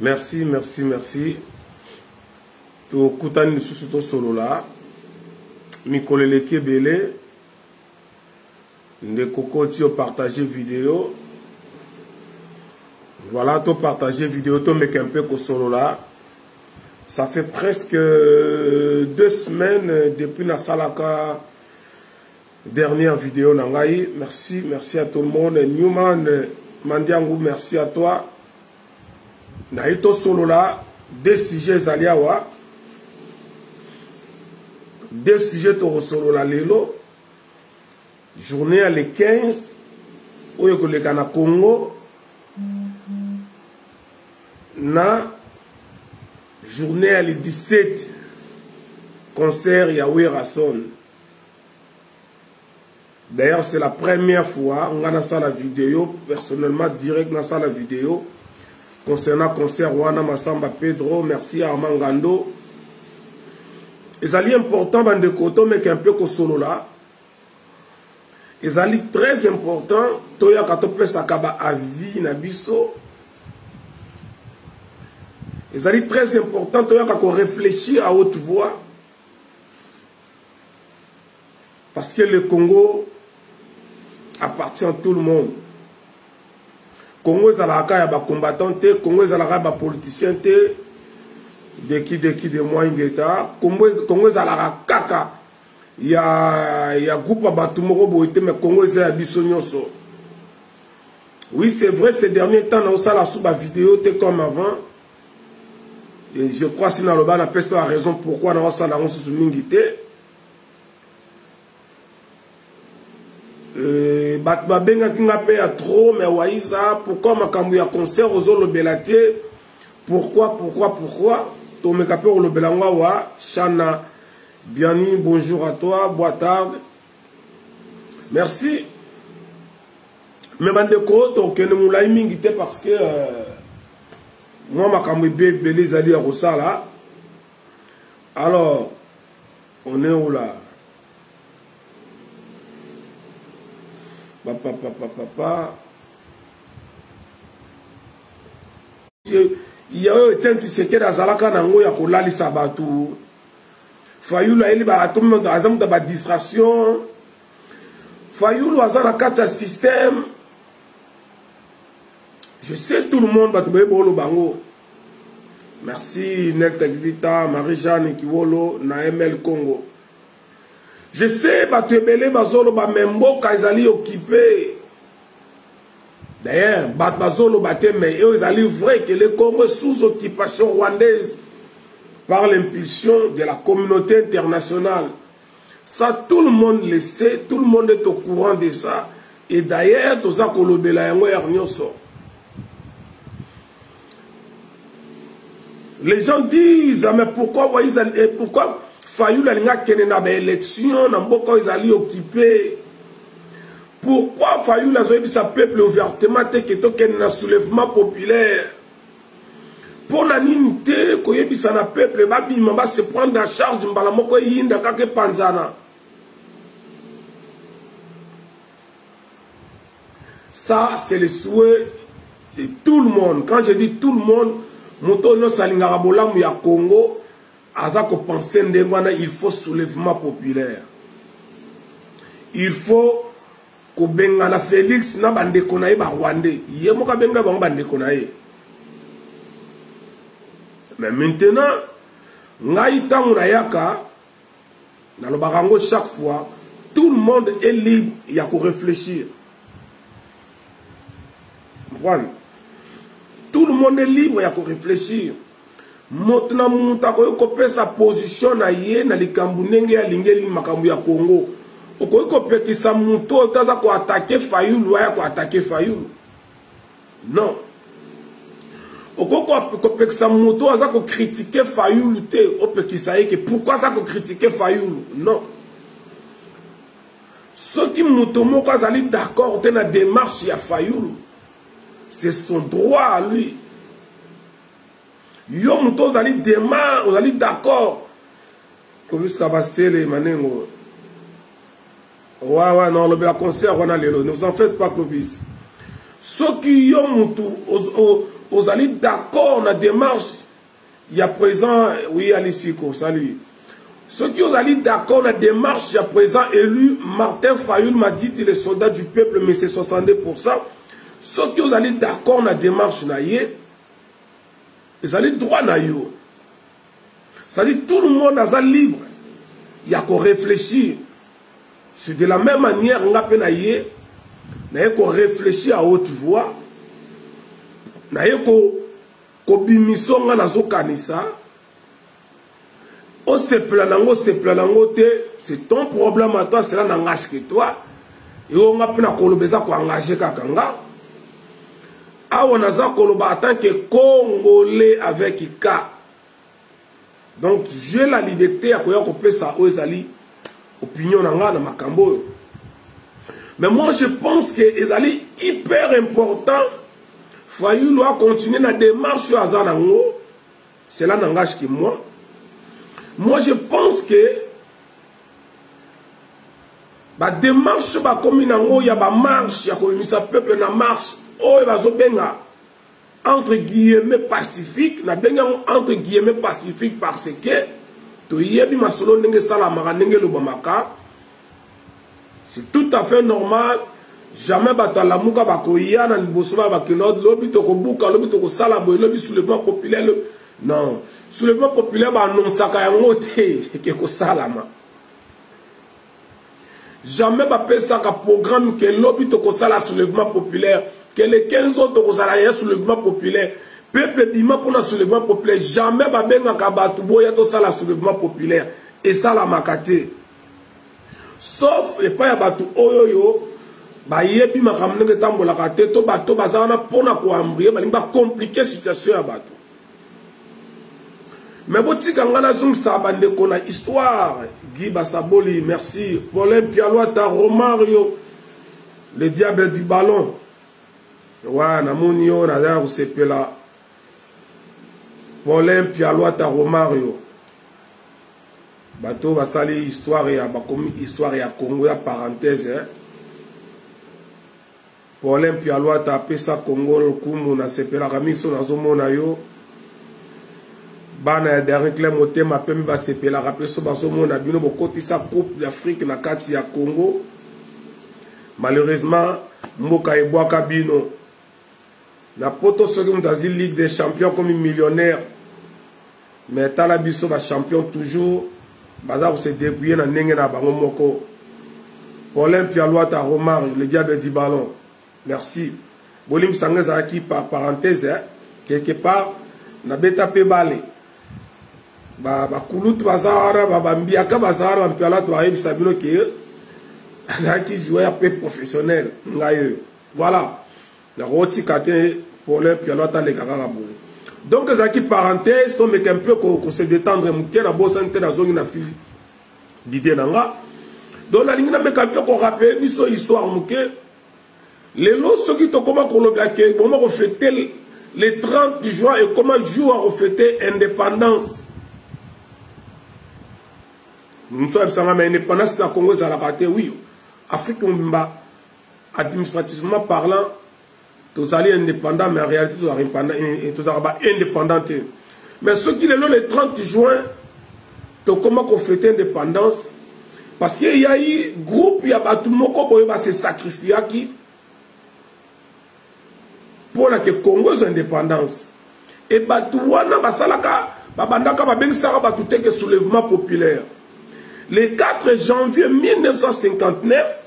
Merci, merci, merci. To kutani lisusu to solo la. Mikolele Kebele. Nde koko ti o partager vidéo. Voilà, to partager vidéo to mec un peu ko solo la. Ça fait presque 2 semaines depuis la salaka dernière vidéo nangai. Merci, merci à tout le monde. Newman Mandiangou, merci à toi. Naito solo là, 2 sujets aliawa. 2 sujets to solo la lelo. Journée à les 15 oyo koleka na Congo. Na journée à les 17 concert Yahweh Rasson. D'ailleurs, c'est la première fois on a la vidéo personnellement direct dans la vidéo concernant concert Wana Massamba Pedro. Merci à Armand Gando. Et ça est important dans des côtés mais un peu que solo là. Et ça est très important toya katope sakaba à vie na biso. Et ça est très important toya kako réfléchir à haute voix. Parce que le Congo appartient à tout le monde. Congo ezalaka ya ba combattant te, Congo ezalaka ba politicien te, de moi ingeta, Congo ezalaka kaka ya groupe batu moko boite mais Congo ezala biso nyonso. Oui, c'est vrai ces derniers temps na osala sous ba vidéo te comme avant. Et je crois si na loba na pesa la raison pourquoi na osala on sous mingi te. Babenga kinga pe ya trop mais waiza pourquoi makambu ya concert ozo lobelate pourquoi to meka pe lobelangwa wa Chana Biani, bonjour à toi, boa tarde. Merci. Mais bandeko to kene moulay mingi te parce que moi makambu belé zali ya rosala. Alors on est où là? Papa. Il y a eu un petit secret dans Zalaka Nango ya kolali sabatu. Fayulu a éliba atom dans azam de ba distraction. Fayulu azana kata système. Je sais tout le monde va tomber bolo bango. Merci Neltek Vita, Marie-Jeanne Kiwolo, Naemel Congo. Je sais que les bazolo ba membo kaizali occupé. D'ailleurs, bazolo baté mais ils allaient vrai que le Congo est sous occupation rwandaise par l'impulsion de la communauté internationale. Ça tout le monde le sait, tout le monde est au courant de ça. Et d'ailleurs, tout ça kolobela yango ernyoso. Les gens disent mais pourquoi Fayulu alinga kene na ba élection na mboko ezali occupé. Pourquoi Fayulu azoyebi sa peuple ouvertement te ke to kene na soulèvement populaire? Pour na nini te koyebi sa na peuple ba bima ba se prendre en charge mbala moko yinda kake panzana. Ça c'est le souhait de tout le monde. Quand je dis tout le monde, moto no salinga bolamu ya Congo. Azako penser ndengwana il faut soulèvement populaire. Il faut ko benga na Félix na bande konaye ba Rwandais. Yemo ka benga ba bande konaye. Mais maintenant ngai tangu na yaka na lo barango chaque fois tout le monde est libre ya ko réfléchir. Tout le monde est libre ya ko réfléchir. Motna muta ko kope sa position na ye na likambu nenge ya lingeli makambu ya Congo. Oko kope ki sa muto taza ko attaquer Fayulu ya ko attaquer Fayulu. Non. Oko kope ki sa muto aza ko critiquer Fayulu te ope ki sa yeke pourquoi ça ko critiquer Fayulu? Non. Ceux qui muto moko azali d'accord te na démarche ya Fayulu. C'est son droit à lui. Yo muto ozali demain, ozali d'accord. Clovis Kabasele Manengo. Ouais, non, le concert, on a les lots. Ne vous en faites pas, Clovis. Ceux qui ont mutu, vous allez d'accord la démarche, il y a présent, oui, Alisiko, salut. Ceux qui vous allez d'accord la démarche, il y a présent élu, Martin Fayoul m'a dit que les soldats du peuple, mais c'est 62%. Ceux qui vous allez d'accord la démarche, ils allez droit na yo. Ça dit tout le monde est libre. Il y a qu'à réfléchir. C'est de la même manière, on a qu'à réfléchir à haute voix. On a qu'à bimisson na zo kanisa. On se planango, c'est ton problème à toi, c'est là n'engage que toi. Et on a pu engager kakanga. Ah, on a en tant que Congolais avec Ika. Donc, j'ai la liberté à couper ça aux alliés. Opinion dans Makambo. Mais moi, je pense que les alliés hyper important. Fayoul doit continuer la démarche sur Azanango. Cela n'engage que moi. Moi, je pense que la démarche, comme il y a une marche, il y a un peuple dans marche, entre guillemets pacifique, entre guillemets pacifique parce que c'est tout à fait normal. Jamais batalamuka bakoya na libosoma bakinod lobi to kobuka lobi to kosala boy lobi soulèvement populaire non soulèvement populaire ba annonçaka yango te ke kosalama jamais ba pesaka programme que lobi to kosala soulèvement populaire que les 15 autres kosala ya soulèvement populaire peuple bima pour na soulèvement populaire jamais ba bengaka batu boya to sala soulèvement populaire et ça la makate sauf et pas ya batu oyoyo ba yebi makamne ke tambola kate to bato bazana pona ko ambrier ba linga compliquer situation ya bato mais botika ngana zum sabande ko na histoire Guy Basaboli merci Paulin Pialoata Romario le diable du ballon wa na monio na za sepela Paulin Pialoata Romario bato basali histoire ya bakomi histoire ya Congo ya parenthèse hein? Paulin Pialoata apesa Congo kumu na sepela kamiso na zomona yo bana ya dernier clé motema pembe ba sepela rapeso bazomona bino bokotisa coupe d'Afrique na kati ya Congo malheureusement mboka ebwaka bino na poto soki mutazi Ligue des Champions comme millionnaire mais tala biso ba champion toujours baza se débrouiller na ndenge na bango moko Paulin Pialoata Romario le diable du ballon. Merci. Bolim Sangeza qui par parenthèse, hein, quelque part, na beta pe balé. Ba kulut bazara, ba mbiaka bazara, mpiala to aïb sabino ke, qui jouait à peu professionnel. Voilà. La roti kate pour le Pialoata le Karabou. Donc, zaki parenthèse, on met un peu qu'on se détendre, mouké na bossante na zone na fili d'idée nanga. Donc, la ligne na meka peu qu'on rappelle, biso histoire mouké. Les lots, ceux qui ont comment refléter le 30 juin et comment jouer à refléter l'indépendance. Nous sommes l'indépendance de la Congo, ça l'a raté, oui. Afrique, administrativement parlant, tous allés indépendants, mais en réalité, tous indépendants. Mais ceux qui ont le 30 juin, comment refléter l'indépendance, parce qu'il y a eu un groupe, il y a tout le monde qui va se sacrifier qui pour la Congo est indépendance. Et Batouana Basalaka, Babandaka Babensara Batouté que soulèvement populaire. Le 4 janvier 1959,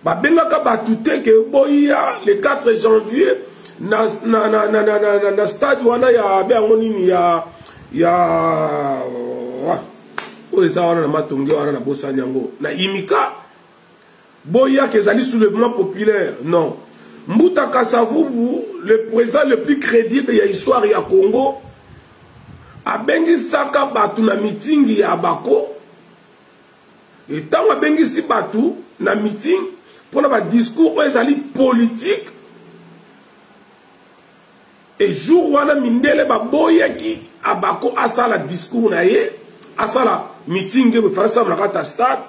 Babengaka Batouté que Boya, le 4 janvier, na stade wana ya Béangonini ya Oezawana na Matongi wana na Bosanyango. Na Imika, Boya que zali soulèvement populaire. Non. Mbouta Kasavubu, le président le plus crédible de l'histoire du Congo, a bengi saka batu na meeting ya Bako. Et tant a bengi si batu na meeting pour na discours ezali politique. Et jour wana mindele ba boya ki a Bako asala discours na ye, asala meeting ke befasa na kata stade.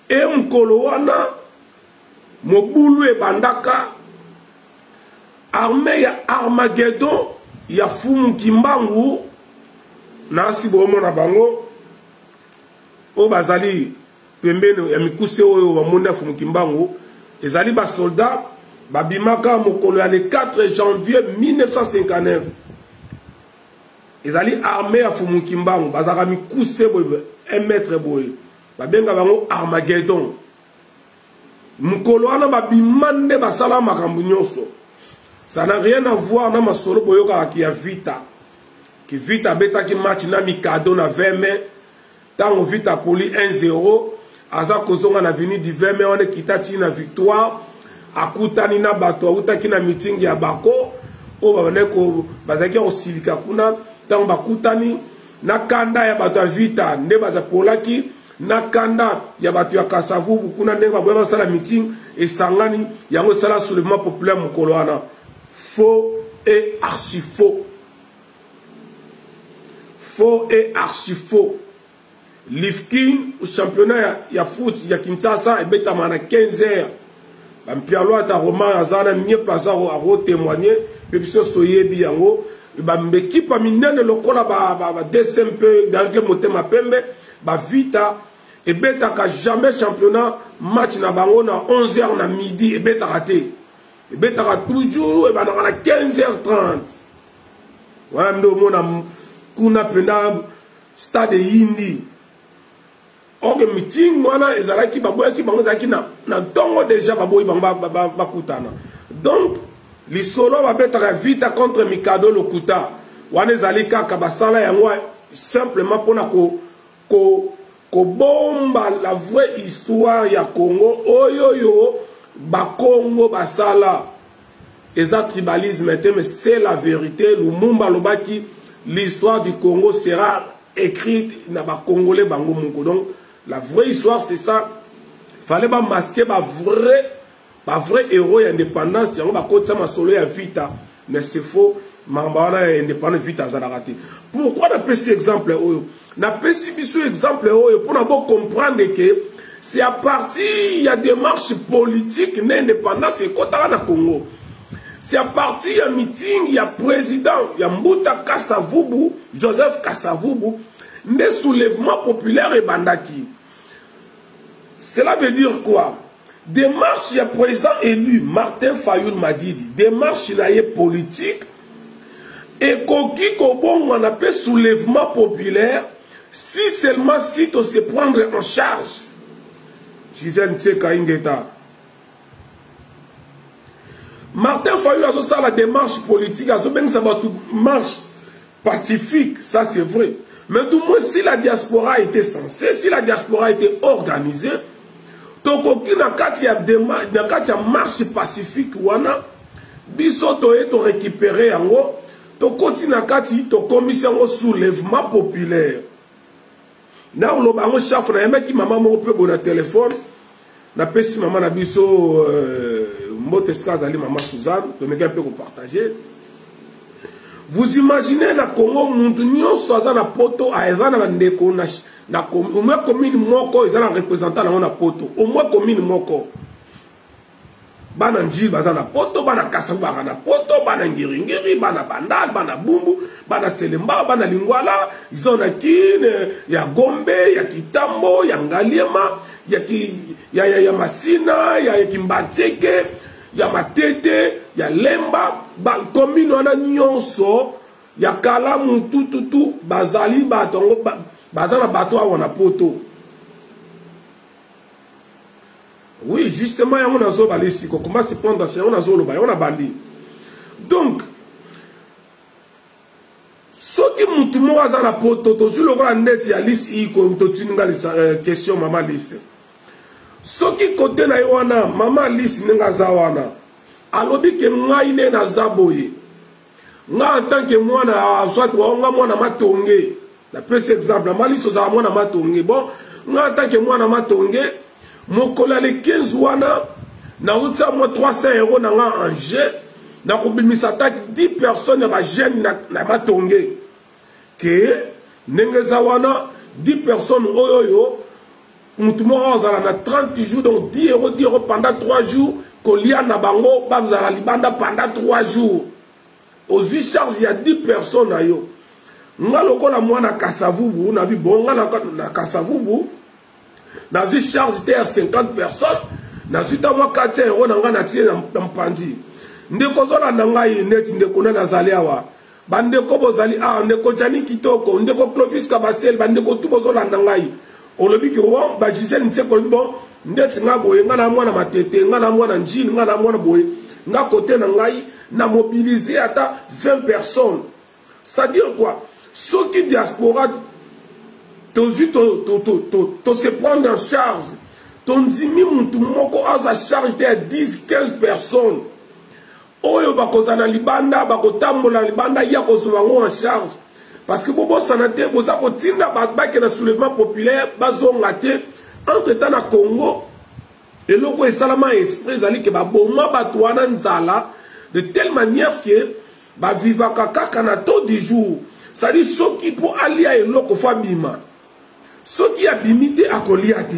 Et mkolo wana Mobulu e bandaka armée ya Armageddon ya Fumu Kimbangu na sibomo na bango o bazali pembeni ya mikuse oyo bamona Fumu Kimbangu ezali ba soldat babimaka mokolo ya le 4 janvier 1959 ezali armée ya Fumu Kimbangu bazaka mikuse boye 1 mètre boye babenga bango Armageddon mokolo wana babimande basala makambo nyonso. Ça n'a rien à voir na masolo boyoka ki ya Vita. Ki Vita beta ki match na Mikado na 20 mai. Tango Vita poli 1-0. Aza kozonga na vini di 20 mai on kitati na victoire. Akutani na bato akutaki na meeting ya bako. O babane ko bazaki osilika kuna tango bakutani na kanda ya bato ya Vita nde baza polaki na kanda ya bato ya Kasavubu kuna nde baboya sala meeting esangani yango sala soulèvement populaire mokolo wana. Faux et archi faux. Faux et archi faux. Lifkin, au championnat ya foot, ya Kinshasa, et beta mana 15 heures. Bampialo ata Romain Azana, mieux placé à témoigner, et puis so yebi yango, et bambekipe a minene lokola ba DSMP, dans le motema pembe, ba Vita, et beta ka jamais championnat, match na bango na 11 heures na midi, et beta raté. Et bien, tu as toujours 15h30. Voilà, nous avons stade Yindi. Or, le meeting, moi, ils ont qui na tongo déjà bakutana. Donc, les solos va être vite contre Mikado Lokuta. Wane zalika kabasala yango simplement pour ko bomba la vraie histoire ya Congo. Oyoyo. Bakongo basala eza tribalisme mais c'est la vérité. Lumumba lobaki l'histoire du Congo sera écrite na ba congolais bango moko. Donc la vraie histoire c'est ça. Fallait pas masquer ba vrai héros indépendance yango ba kota masolo ya Vita mais c'est faux. Mambana indépendant Vita za raté. Pourquoi na pesi exemple oyo? Na pesi biso exemple oyo pour na bo comprendre que c'est à partir il y a des marches politiques d'indépendance et Kotara na Congo. C'est à partir il y a meeting, il y a président, il y a Mbuta Kasavubu, Joseph Kasavubu, des soulèvements populaires et bandaki. Cela veut dire quoi? Des marches, il y a président élu, Martin Fayoul Madidi, des marches politiques, et Koki Kobon, on appelle soulèvement populaire, si seulement si on se prendre en charge. Martin Fayoul a fait la démarche politique, a fait une marche pacifique, ça c'est vrai. Mais du moins, si la diaspora a été censée, si la diaspora a été organisée, donc aucune marche pacifique, wana, biso to récupérer en haut, to continue to commission au soulèvement populaire. Na lo bango chef na yemeki maman mo pe bona téléphone na pesi maman na biso moteska zali maman Suzanne to meka pe ko partager. Vous imaginez na Congo mundu nyonso aza na poto a ezana na ndeko na commune moko ezana représentant na poto au moins commune moko bana njil baza na poto bana kasamba na poto bana ngiringiri bana bandal bana bumbu bana selemba bana lingwala izona kine ya Gombe ya Kitambo ya Ngaliema ya Masina ya Kimbateke ya Matete ya Lemba ba commune wana nyonso ya Kalamu tututu bazali batongo bazana bato wana poto. Oui, justement, il y a un azol balisi. Comment se prendre dans ce on azol ba, on a bandi. Donc, ce qui mutu mo aza na poto to sur le grand net ya liste i ko to tuninga question maman liste. Ce qui côté na wana maman liste ninga za wana. Alobi ke ngai ne na zaboye. Nga en tant que mwana soit nga mwana matonge. La petit exemple, maman liste za mwana matonge. Bon, nga en tant que mwana matonge mon collègue 15 wana na utsa moi 300 € na nga en jeu na kubimisa attaque 10 personnes ba jeune na matonge que nengeza wana 10 personnes oyoyo mutumo ozala na 30 jours donc 10 € pendant 3 jours kolia na bango bazala libanda pendant 3 jours. Aux 8 charges, il y a 10 personnes à yo. Nga lokola mwana Kasavubu, na bi bonga na Kasavubu, na 8 charges était à 50 personnes, na suite moi 4 euros na nga na tie na mpandi. Ndeko zola na ngai net ndeko na nazali awa. Bandeko bozali ndeko Jani Kitoko, ndeko Clovis Kabasel, bandeko tout bozola na ngai. Olobi ki bon ba Gisèle Nseko bon ndeti nga boye nga na mwana matete nga na mwana njili nga na mwana boye nga côté na ngai na mobiliser ata 20 personnes. C'est-à-dire quoi? Ceux qui diaspora to se prendre en charge. Ton dimi muntu moko a charge de 10-15 personnes. Oyo bakozana libanda bakotambola libanda ya kozumango en charge. Parce que bobo sanate boza kotinda batbake na soulèvement populaire bazonga te entre temps na Congo et loko esalama esprit zali ke baboma batwana nzala de telle manière que ba vivaka kaka na taux du jour. Ça dit ceux qui pour alia et loko fabima. Ceux qui abimité à koliate.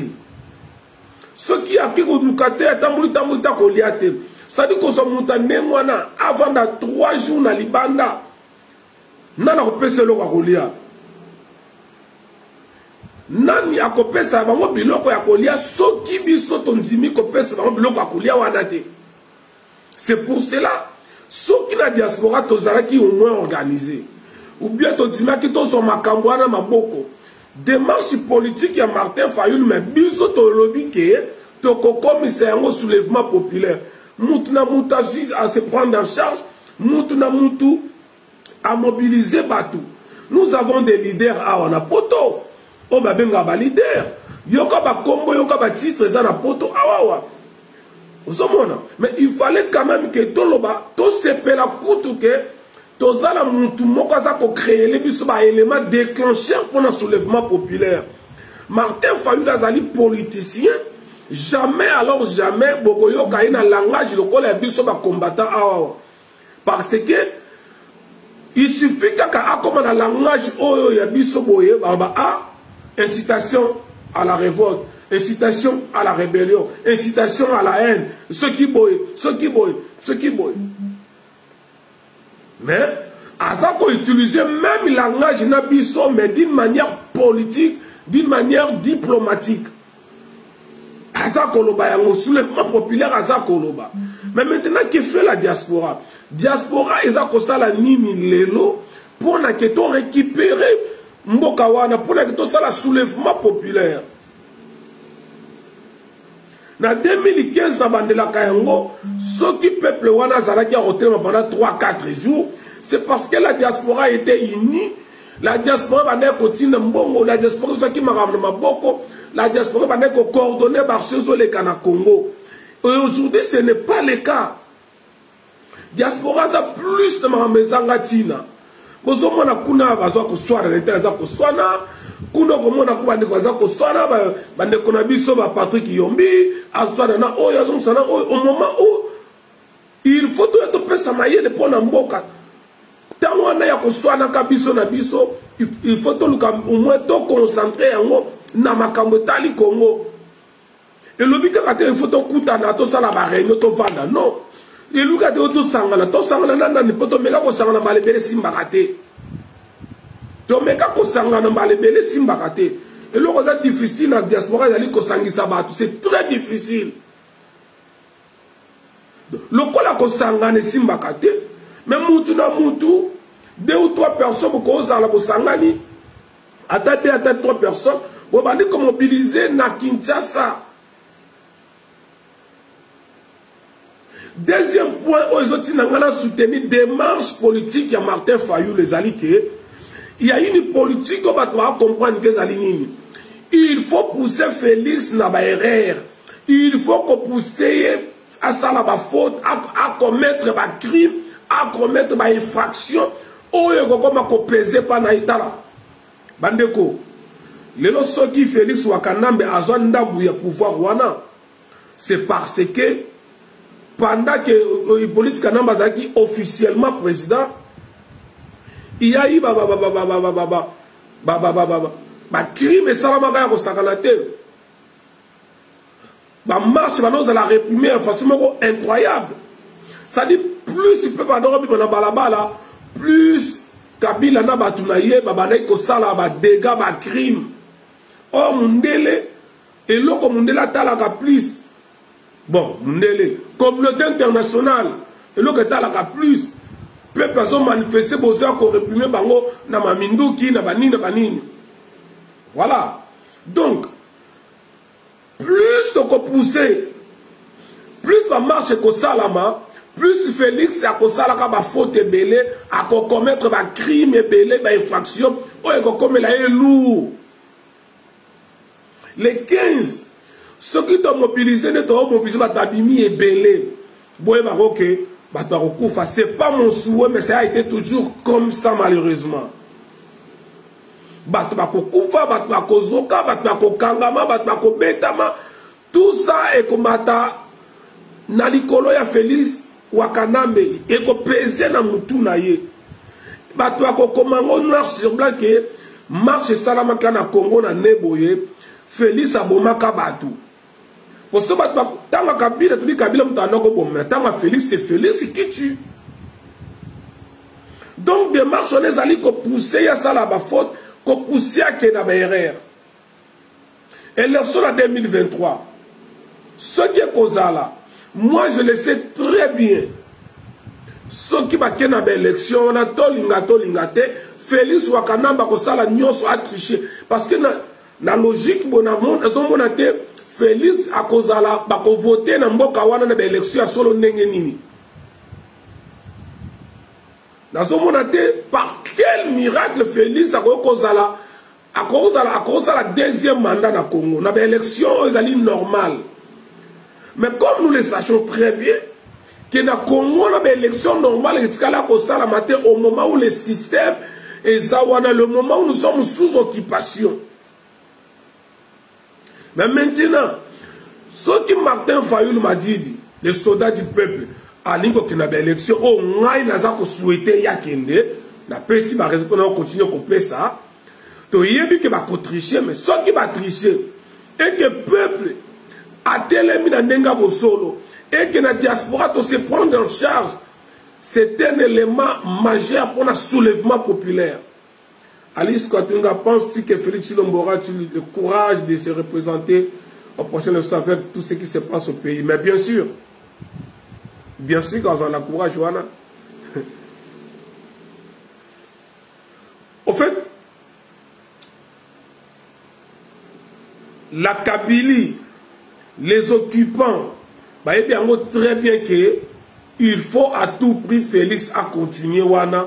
Ceux qui a kiko dukate atambuli tamuta koliate. Ça dit qu'on soit montané avant de 3 jours na libanda. Nana kopesa loko kolia. Nani akopesa bango biloko ya kolia soki biso tonzimi kopesa bango biloko ya kolia wana te. C'est pour cela soki na diaspora tozalaki au moins organisé. Ou bien tonzima ki to so makambo wana maboko. Démarche politique ya Martin Fayulu mais biso to lobi ke to kokomisa yango soulèvement populaire. Mutu na mutu à se prendre en charge, mutu na mutu à mobiliser batou. Nous avons des leaders à wana poto. On va bien avoir leader. Yoka ba combo, yoka ba titre za na poto awawa. Mais il fallait quand même que tout loba, tout sepe la koutou que tout ça la mutu moko za ko créer les biso ba élément déclencheur pour un soulèvement populaire. Martin Fayulu azali politicien. Jamais alors jamais bokoyo ka ina langage lokola biso ba combattant awawa. Parce que il suffit qu'à comme dans le langage oyo ya biso boye incitation à la révolte, incitation à la rébellion, incitation à la haine, ce qui boye. Mais Azako utilisait même le langage na biso mais d'une manière politique, d'une manière diplomatique. Azakoloba yango soulèvement populaire Azakoloba. Mais maintenant qui fait la diaspora? Diaspora ezako sala nini lelo pour na que to récupérer mboka wana pour na que to sala soulèvement populaire. Na 2015 na bandela kayango ceux qui peuple wana zalaki a rotelema pendant 3-4 jours, c'est parce que la diaspora était unie. La diaspora bandela kotina mbongo, la diaspora qui makamna maboko, la diaspora bandela ko coordonner par ceux les kana Congo. Et aujourd'hui, ce n'est pas le cas. Diaspora a plus de mamezangatina. Bozomo na kuna bazwa ko swara leta za ko swana. Kuno komona ko bande ko za ko swana bande ko na biso ba Patrick Yombi, aswana na oyo azomsana au moment où il faut tout être pesa maye de pona mboka. Tango na ya ko swana ka biso na biso, il faut tout au moins to concentrer yango na makambo tali Congo. Et le but est il faut tout kutana to sala ba réunion to vanda non. Et le gars to sangala nana ni poto meka ko sangala balebele simbakate. To meka ko sangala balebele simbakate. Et le gars difficile na diaspora yali ko sangisa batu, c'est très difficile. Le kola ko sangane simbakate, même mutu na mutu 2 ou 3 personnes ko sala ko sangani. Ata 2 à 3 personnes, on va dire mobiliser na Kinshasa. Deuxième point, ils ont soutenu démarche politique à Martin Fayulu les alliés. Il y a une politique qu'on va comprendre que les il faut pousser Félix Nabaerer. Il faut qu'on pousse à ça la faute, à commettre des crimes, à commettre des infractions. Ou il faut peser par Naïtala. Bandeko, les lorsqu'ils qui Félix Wakanambe a besoin pouvoir wana, c'est parce que pendant que Hippolyte Kanamba Zaki officiellement président, il y a eu crime et salamagaya au Sakalate. la marche, maintenant, vous allez réprimer de façon incroyable. Ça dit, plus tu peux pas balabala, plus Kabila na batunaye, babanaï ko sala, ba dégâts, ba crime. Or, Mundele, et l'autre Mundela talaka plus. Bon, Mundele, communauté internationale, et l'autre talaka plus. Peuple a manifesté besoin qu'on réprime bango, na maminduki, na banini. Voilà. Donc, plus de pousser, plus la marche ko salama, plus Félix a kosalaka ba faute belé, a commettre ba crime belé, ba infraction, ou a commettre la lourd. Les 15, ceux qui t'ont mobilisé, ne t'ont mobilisé, babimi et belé. Boye ba ok, ba koufa, c'est pas mon souhait, mais ça a été toujours comme ça malheureusement. Batbako koufa, batbako zoka, batbako kangama, batbako betama, tout ça est comme nalikolo ya Félix Wakanambe et ko pesé na mutu na ye. Batbako komango noir sur blanc que marche salamaka na Congo na neboye, Félix abomaka batu. Parce que batbako tanga kabila tu kabila mtanoko bomna, tanga Félix c'est Félix qui tue. Donc des marches on est allé ko pousser ya sala ba faute. Qu'on poussait à Kenaberre. Et l'élection en 2023, ce qui est causé là, moi je le sais très bien. Ce qui va Kenabe élection, on a tolingate, Félix Wakanamba Kosala Nyos a triché. Parce que la logique, Félix a causé là, va voter dans Mboka Wana na élection à solo Nengenini. Par quel miracle Félix a causé la deuxième mandat dans le Congo? On a une élection normale. Mais comme nous le sachons très bien, que dans le Congo, on a une élection normale au moment où le système est le moment où nous sommes sous occupation. Mais maintenant, ce que Martin Fayoul m'a dit, les soldats du peuple, alingo ki na ba élection o ngai naza ko souhaiter yakende na pesi ba raison pour continuer ko pesa to yebi ke ba ko tricher mais ceux qui va tricher et que peuple a telemi na ndenga bosolo et que la diaspora to se prendre en charge, c'est un élément majeur pour le soulèvement populaire. Alice Kwatunga, penses-tu que Félix Tshilombo aura le courage de se représenter au prochain élection avec tout ce qui se passe au pays? Mais bien sûr, quand on a courage, Johanna. Au fait, la Kabylie, les occupants, bah, il y très bien qu'il faut à tout prix Félix à continuer Wana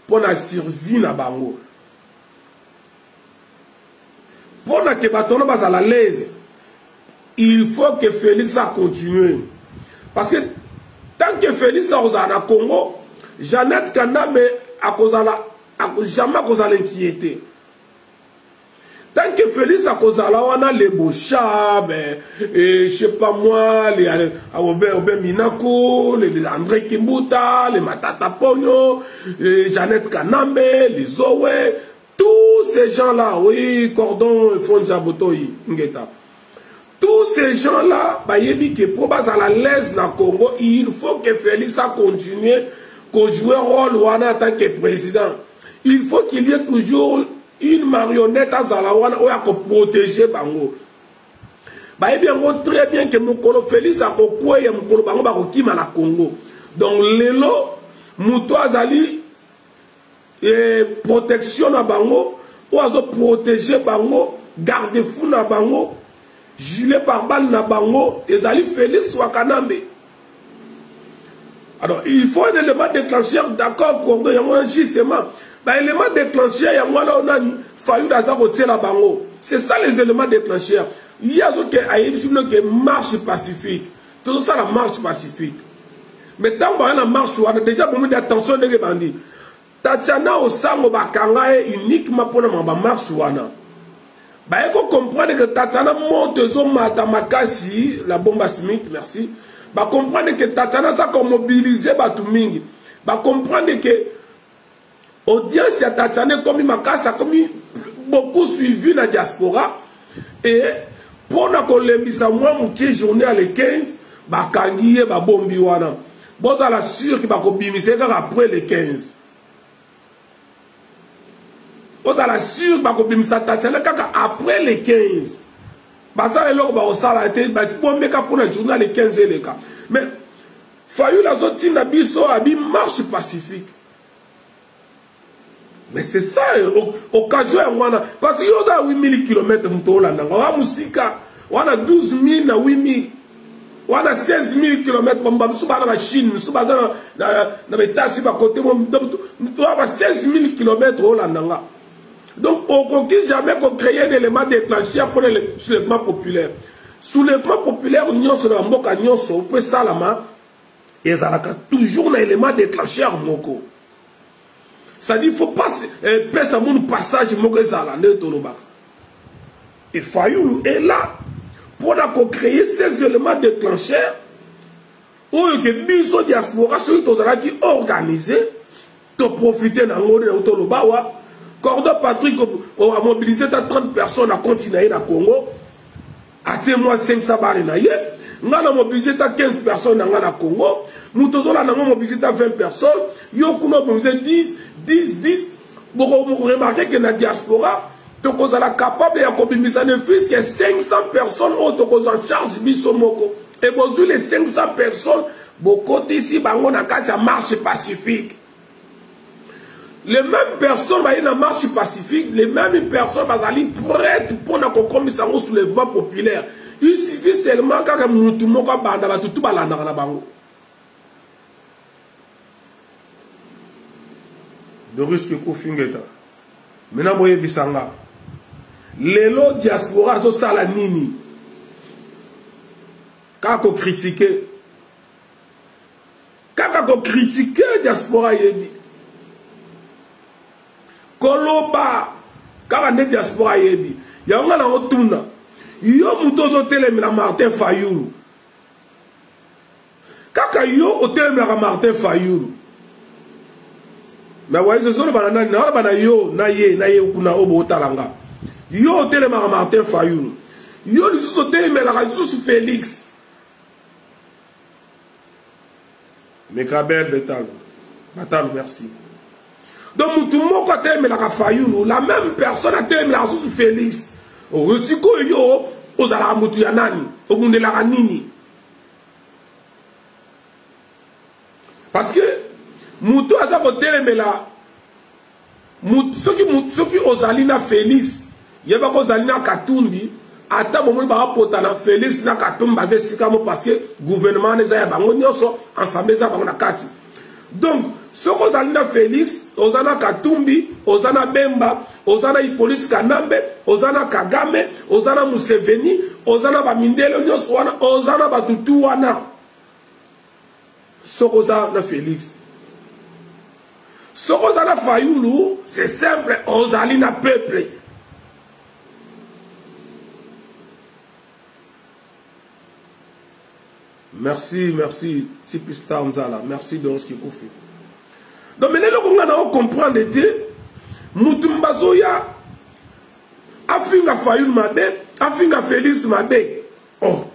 pour la survie na bango. Pour la que batono bas à la l'aise, il faut que Félix a continué. Parce que tant que Félix a osé na Congo, Jeannette Kandame a jamais causé l'inquiété. Tant que Félix a causé là, on a les Bochab, je sais pas moi, les Aubert Minako, les André Kimbuta, les Matata Pogno, les Jeannette Kanambe, les Zoé, tous ces gens-là, oui, Cordon, Fonja Botoyi, Ngeta. Tous ces gens-là, pour à la l'aise dans le Congo, il faut que Félix a continué à jouer un rôle en tant que président. Il faut qu'il y ait toujours une marionnette à Zalawana pour protéger Bango. Très bien que Mokolo Félix a kokoué Mokolo Bango bakokima na Congo. Donc lelo Mouto Azali protection na Bango, ou azo protéger Bango, garde-fou na Bango, gilet pare-balles na Bango, ezali Félix Wakanambe. Alors il faut un élément déclencheur, d'accord, Cordon, justement. L'élément déclencheur, il y a la bango. C'est ça les éléments déclencheurs. Il y a une marche pacifique. Tout ça, la marche pacifique. Mais tant qu'on a une marche, on a déjà besoin d'attention des bandits. Tatiana au Sango Bakanga est uniquement pour la marche. Il faut comprendre que Tatiana monte son matamakasi, la bombe Smith, merci. Il faut comprendre que Tatiana s'est mobilisé, il faut comprendre que audience à Tatiana comme Makasa comme beaucoup suivi la diaspora et pona kolembisa mwa mukie journée à le 15 bakangi ye babombi wana bozala sûr ki bakobimisa kaka après le 15 bozala sûr bakobimisa tatele kaka après le 15 basala eloko bakosala te bombeka mpona journée le 15 eleka mais Fayulu azotinda biso abi marche pacifique. Mais c'est ça, occasion ya mwana. Parce que yoza 8000 km mutola nanga. Wa musika, wana 12000 na 8000. Wana 16000 km mbamsu bana ba Chine, su bazana na betasi ba côté mo ba 16000 km ola nanga. Donc on conquit jamais qu'on crée un élément déclencheur pour le soulèvement populaire. Soulèvement populaire nyonso na mboka nyonso peut salama et ça a toujours un élément déclencheur moko. Ça dit, il ne faut pas passer mon passage et Fayulu est là pour créer ces éléments déclencheurs où que biso diaspora ceux qui organisé de profiter dans le Tolobawa. Cordon Patrick a mobilisé 30 personnes à continuer dans le Congo. Attends-moi 500 barres na ye. Nga na mobilisé 15 personnes dans le Congo. Moutozola na mobilisé 20 personnes. Yo kuno mobilisé 10. Vous remarquez que dans la diaspora, tu es capable de combiner ne fût que 500 personnes en charge bisomoko. Et vous les 500 personnes, beaucoup ici, on a une marche pacifique. Les mêmes personnes qui ont une marche pacifique, les mêmes personnes qui sont prêtes pour un soulèvement populaire. Il suffit seulement que nous tout de risque kofingeta. Maintenant boye bisanga. Lelo diaspora so sala nini. Kako critiquer. Kako critiquer diaspora yebi. Koloba kaka ne diaspora yebi. Ya nga na otuna. Yo mutozo telemela Martin Fayulu. Kaka yo otelemela Martin Fayulu. Mais voyez, ce sont les bananes, na ye, kuna obo talanga. Yo tele Martin Fayulu. Yo les sous tele mais la sous Félix. Mekabel Betal, merci. Donc tout le monde a tele mais la Fayulu, la même personne a tele mais la sous Félix. Au resiko yo, aux ala mutu yanani, au monde la nini. Parce que Moutou a côté mais là ceux qui Ozalina Félix yeba ko Ozalina Katumbi ata moment ba potana Félix na Katumbi bazé sikamo parce que gouvernement les a bango nyonso ensemble za bango na kati. Donc ceux qui Ozalina Félix Ozana Katumbi Ozana Bemba Ozana Hippolyte Kanambe Ozana Kagame Ozana Museveni Ozana Bamindele nyonso wana Ozana Batutu wana ceux qui Ozana Félix. Ce qu'on a Fayulu, c'est simple, on a un peuple. Merci, Tipista Nzala. Merci de ce qu'il a fait. Donc, maintenant, on comprend l'été. Moutumbazoya, Afinga Fayulu Mabe, Afinga Félix Mabe. Oh,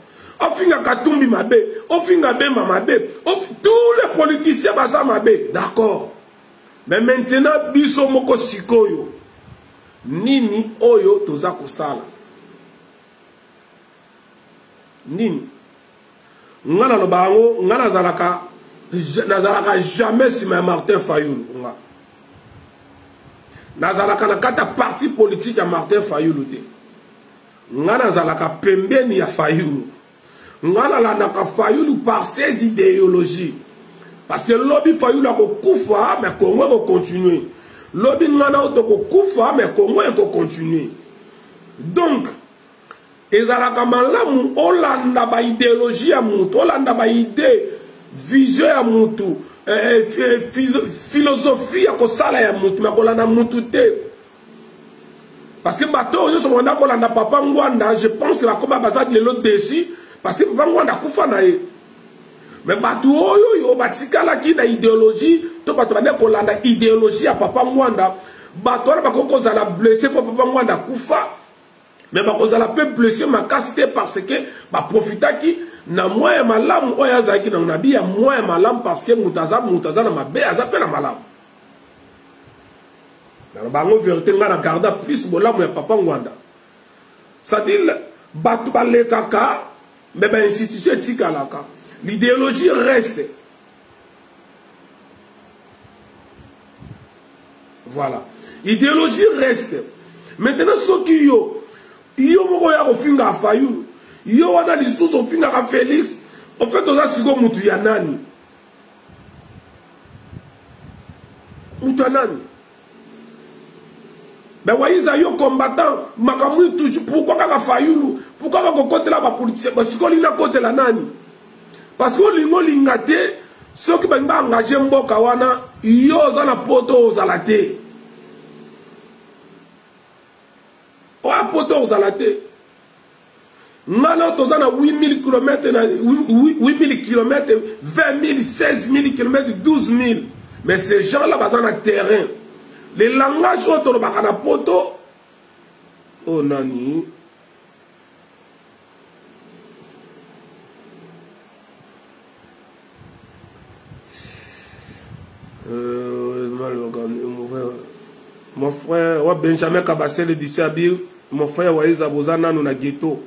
Afinga Katumbi Mabe, Afinga Bemba Mabe, tous les politiciens Baza Mabe. D'accord. Mais maintenant, biso moko sikoyo. Nini oyo toza kosala. Nini. Ngana no bango, ngana zalaka jamais si ma Martin Fayulu. Nazalaka na kata parti politique ya Martin Fayulu te. Ngana zalaka pembeni ya Fayulu. Ngana la naka Fayulu par ses idéologies. Parce que lobby Fayulu a koufa, mais Congo va continuer. Lobby Nana a koufa, mais Congo va continuer. Donc, ezalaka malamu Olanda ba idéologie à mutu, Olanda ba idée, vision à mutu, philosophie à kosala ya mutu, mais Olanda mutu te. Parce que bateau, nous sommes en Olanda Papa Ngwanda, je pense que la combat bazade le lot dessus, parce que Papa Ngwanda koufa na ye. Mais bateau yo batikala ki na idéologie, to bateau bane kolanda idéologie à Papa Ngwanda, bateau na bako kozala blessé pour Papa Ngwanda koufa. mais bakozala pe blessé makasi te parce que baprofitaki na mwa ya malamu oyo azalaki na nabi ya mwa ya malamu parce que mutaza na mabe aza pe na malamu na bango vérité nga na garda plus bolamu ya papa Ngwanda c'est-à-dire bato balekaka mais ba institution etikalaka l'idéologie reste. Voilà. Idéologie reste. Maintenant, ceux qui yo moko ya kofinga a Fayulu, yo wana lisusu ofinga ka Félix, en fait oza siko mutu ya nani? Mutu ya nani? Ben wayiza yo combattant, makamui toujours pourquoi ka Fayulu, pourquoi ka kokote la ba politicien, parce que lina kote la nani? Parce que lingo lingate, ceux qui ba engagé mboka wana, yo za na poto ozalate. Oya poto ozalate. Ngana tozana 8000 km, 8000 km, 20 000, 16 000 km, 12 000. Mais ces gens-là, ils ont un terrain. Les langages autour de la poto, oh nani. Mon frère, Benjamin Kabassel d'ici Abir, mon frère Waïza Bozana, nous na ghetto.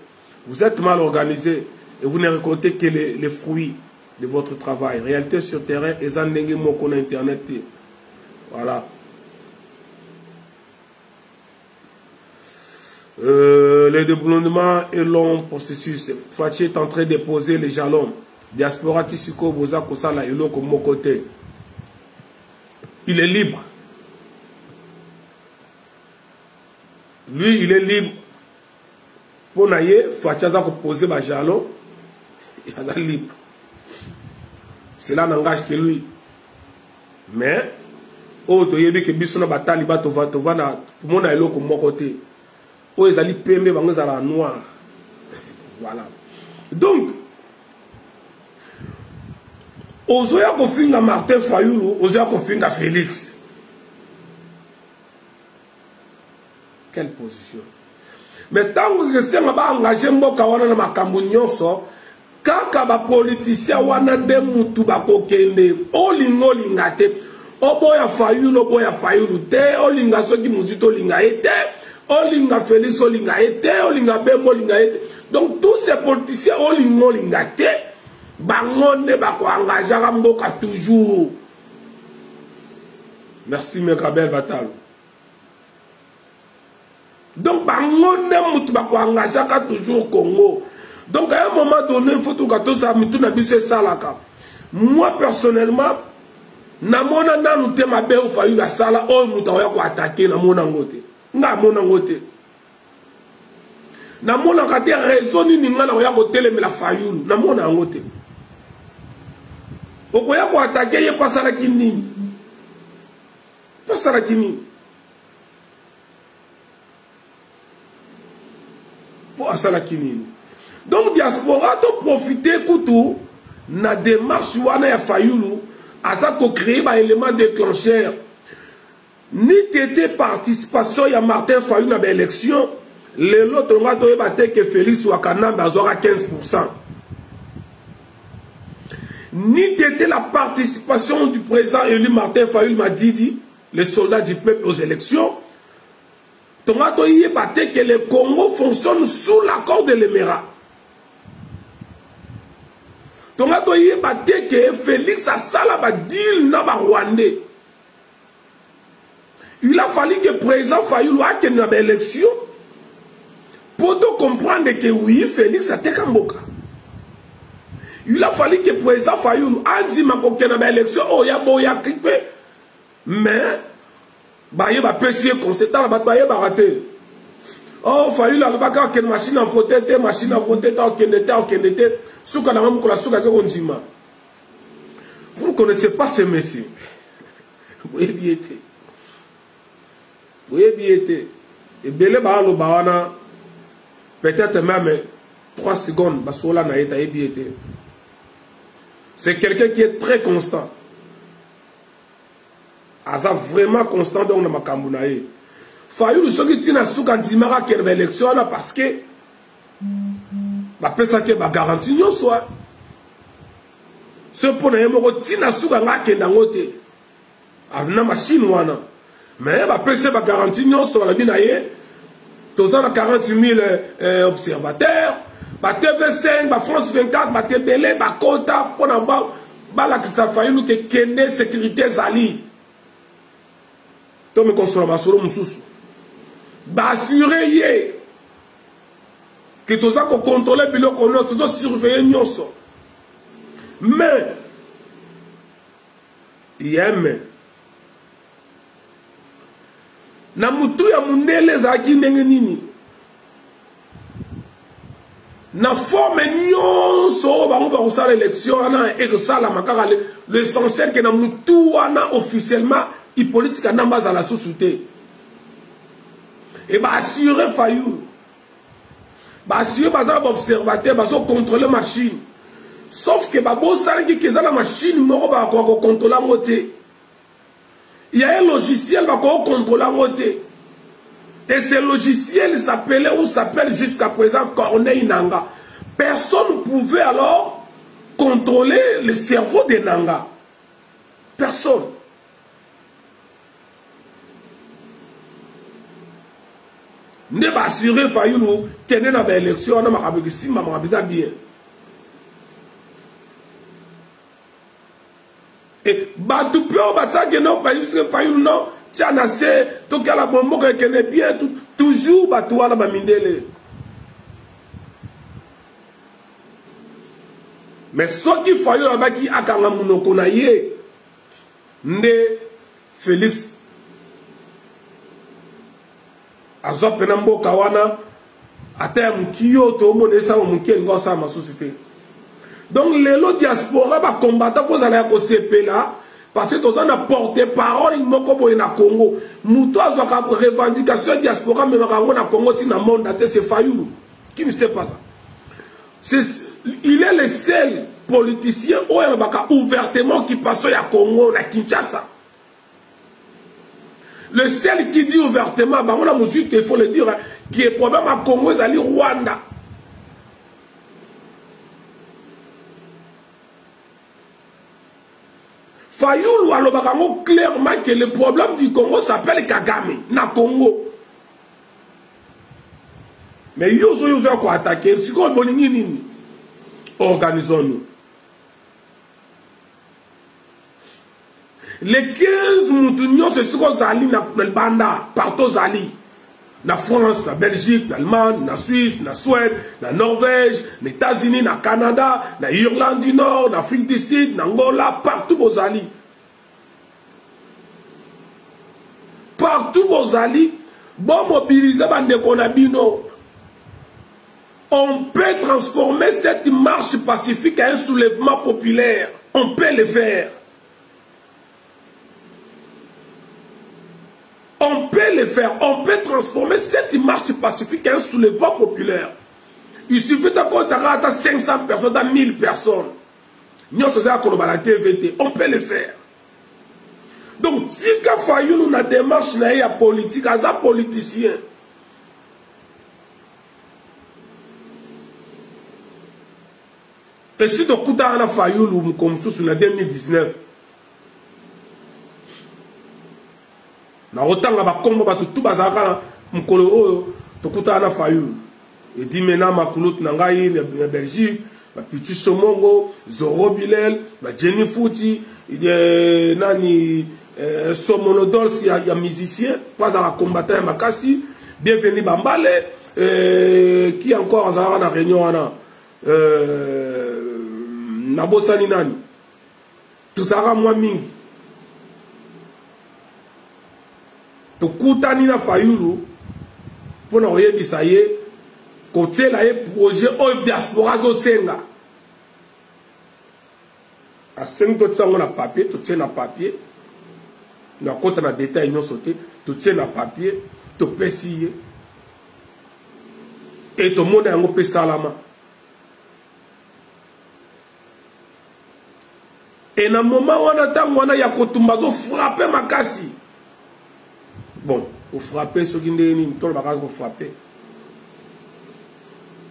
Vous êtes mal organisé et vous ne récoltez que les fruits de votre travail. Réalité sur terrain, et ça n'est pas internet. Voilà. Le déblondement est long processus. Fatih est en train de poser les jalons. Diaspora Tissiko Boza Kosala et l'autre comme mon côté. Il est libre. Lui, il est libre. Pour naïe, Fatih a posé ma jalon. Il est libre. Cela n'engage que lui. Mais, oh, tu as vu que Bissona Batali Batova na pour mon aïlo comme mon côté. Oh, ils allaient pembe, ils allaient noir. Voilà. Donc, Ozoya Kofinga Martin Fayulu, Ozoya Kofinga Félix. Quelle position? Mais tant que c'est engagé mboka wana na makambo nyonso, kaka ba politicien wana de mutu ba kokende, olingo lingate, oboya Fayulu te, olinga soki muzito linga ete, olinga Félix olinga ete, olinga Bembo olinga ete. Donc tous ces politiciens olingo lingate, bangonde ba ko engagé mboka toujours. Merci Mekabel Batal. Donc, bangonde mutu ba ko engagé toujours Congo. Donc, à un moment donné, il faut que ça me salaka. Moi, personnellement, namona nanu te mabe ou fayu la sala, oh, mutawa ko attaquer na mona ngote. Na mona ngote. Na mona kate raison ni nga na ko teleme la fayu, na mona ngote. Okoya ko attaquer ye pasala kinini. Pasala kinini. Pour asala kinini. Donc diaspora to profiter koutou na démarche wana ya Fayulu asa ko créer ba élément déclencheur ni tété participation ya Martin Fayulu na ba élection le l'autre nga to yebate que Félix Wakana bazora 15%. Ni tété la participation du président élu Martin Fayulu Madidi, les soldats du peuple aux élections. Tomato yebate que le Congo fonctionne sous l'accord de l'Émirat. Tomato yebate que Félix a sala ba deal na ba Rwandais. Il a fallu que le président Fayulu a qu'il y ait une élection pour comprendre que oui, Félix a été Kamboka. Il a fallu que le président Fayulu a dit qu'il y ait une élection, oh, il y a boya kripe, mais il y a un conséquent, il y a raté. Oh, Fayulu a dit qu'il y a une machine à voter, machine à voter, vous ne connaissez pas ce monsieur. Vous avez bien été. Vous avez bien été. Et Bele Baalo Bawana, peut-être même 3 secondes, Basola n'a été bien été. C'est quelqu'un qui est très constant. Aza vraiment constant dans ma Kambunaye. Fayulu soki tina suka ndimaka kene ba élection wana parce que bapesaki ba garantie nyonso ce mpona ye moko tina suka nga akenda ngo te avena machine wana mais bapesi ba garantie nyonso balobi na ye toza na 40 000 observateurs ba TV5 ba France 24 ba tebele ba kota mpona balakisa Fayulu ke kende sécurité ezali to mekosola basolo mosusu baassuré ye que toza kocontrôle biloko nyonso tozosurveille nyonso mais yeme na mutu ya mundele ezalaki ndenge nini na forme nyonso oyo bango bakosala élection wana ekosalama kaka l'essentiel ke na mutu wana officiellement ipolitika ndambo azala susu te e baassure Fayulu baassure baza baobservateur bazocontrôle machine sauf que babosalaki ke eza na machine moko bakoka kocontrôle yango te il y a un logiciel bakoka kocontrôle yango te et ce logiciel s'appelait ou s'appelle jusqu'à présent Corneille Nanga. Personne ne pouvait alors contrôler le cerveau de Nanga. Personne. Ne pas assurer Fayulu qu'il y a une élection, on a bien. Et tout peu on va dire non, Fayulu non. Tiens, c'est tout cas la bombe qui est bien, toujours batoua la bamindele. Mais ce qui fait là-bas qui a quand même monokonaye, né Félix Azopenambo Kawana, à terme Kyo, tout le monde est ça, mon qui est gossa ma société. Donc les lots diaspora va combattre pour aller à CP là. Parce que nous avons porté parole au Congo. Nous avons une revendication diaspora, mais nous avons un Congo dans le monde, c'est Fayulu. Qui ne sait pas ça? Il est le seul politicien ouvertement qui passe à Congo, à Kinshasa. Le seul qui dit ouvertement, il faut le dire, qui est problème à Congo, c'est Rwanda. Fayulu alobaka clairement que le problème du Congo s'appelle Kagame, na Congo. Mais yozo quoi attaquer, si qu'on bolingi nini, organisons-nous. Les 15 moutunions, c'est ce qu'on zali na banda, partout zali. Na France, na Belgique, na Allemagne, na Suisse, na Suède, na Norvège, na États-Unis, na Canada, na Irlande du Nord, na Afrique du Sud, na Angola, partout aux alliés. Partout aux alliés, bon mobiliser bande konabino. On peut transformer cette marche pacifique en un soulèvement populaire. On peut le faire. On peut le faire. On peut transformer cette marche pacifique en un soulèvement populaire. Il suffit d'avoir 500 personnes, dans 1000 personnes. On peut le faire. Donc, si Fayulu a une démarche politique, il y a un politicien. Et si tu as Fayulu comme ça en 2019, na otanga ba kombo ba tout bazaka mukolo oyo tokuta na Fayulu et dit maintenant makulut na ngai na Belgique ba Pichu Somongo Zoro Bilel ba Jenny Fouti nani Somonodol si ya musicien pas à la combattant makasi bienvenue Bambale qui encore azara na réunion wana na bosani nani tout ça moi mingi tokutani na Fayulu pona oyebisa ye kotela ye projet o diaspora zo senga asengi to tsango na papier to tient na papier na kota na détail non sauté to tient na papier to pesi et to mona yango pe salama et na moment wana tango wana ya kotumba zo frapper makasi. Bon, au frapper ce qui n'est pas le bagage pour frapper.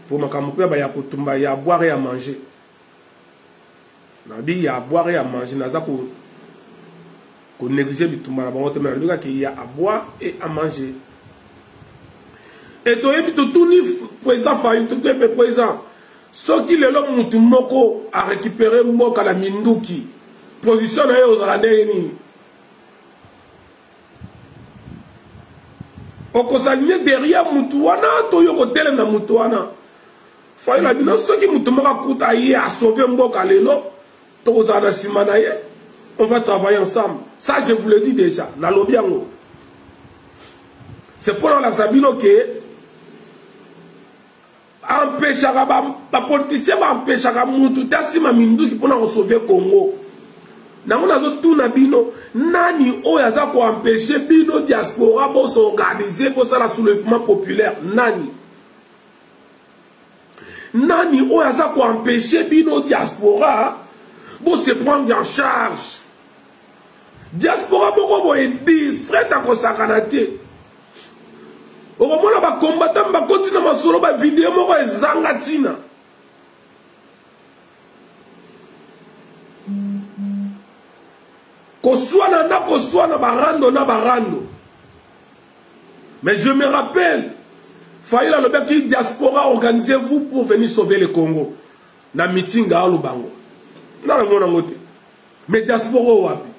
Pour ma camoupe, il y a kotumba, il y a à boire et à manger. Il y a à boire et à manger. Qu'on néglige le tumba, il y a à boire et à manger. Et toi, tout ni président Fayou, tout le président. Ce qui est l'homme Moutoumoko a récupéré Moka la Mindouki. Position aux Aladéni. On s'aligne derrière Moutouana, Toyoko Tele na Moutouana. Fayou la bino, ceux qui Moutoumaka Koutaye a sauvé Moka Lelo, Tozana Simanaye, on va travailler ensemble. Ça, je vous le dis déjà, na Lobiango. C'est pour la Sabino que empêchera les politiciens empêchera mutu tasima mindu qui pour sauver Congo. Na mona zo tuna bino nani oyo aza ko empêcher bino diaspora pour s'organiser pour ça la soulèvement populaire nani oyo aza ko empêcher bino diaspora pour se prendre en charge diaspora boko boye 10 frère ta ko sakanate. Au moment où les combattants continuent à faire des vidéos, ils sont en barando. Mais je me rappelle, Fayou le bec qui diaspora, organisez-vous pour venir sauver le Congo. Na meeting à Lubango. Mais diaspora wapi.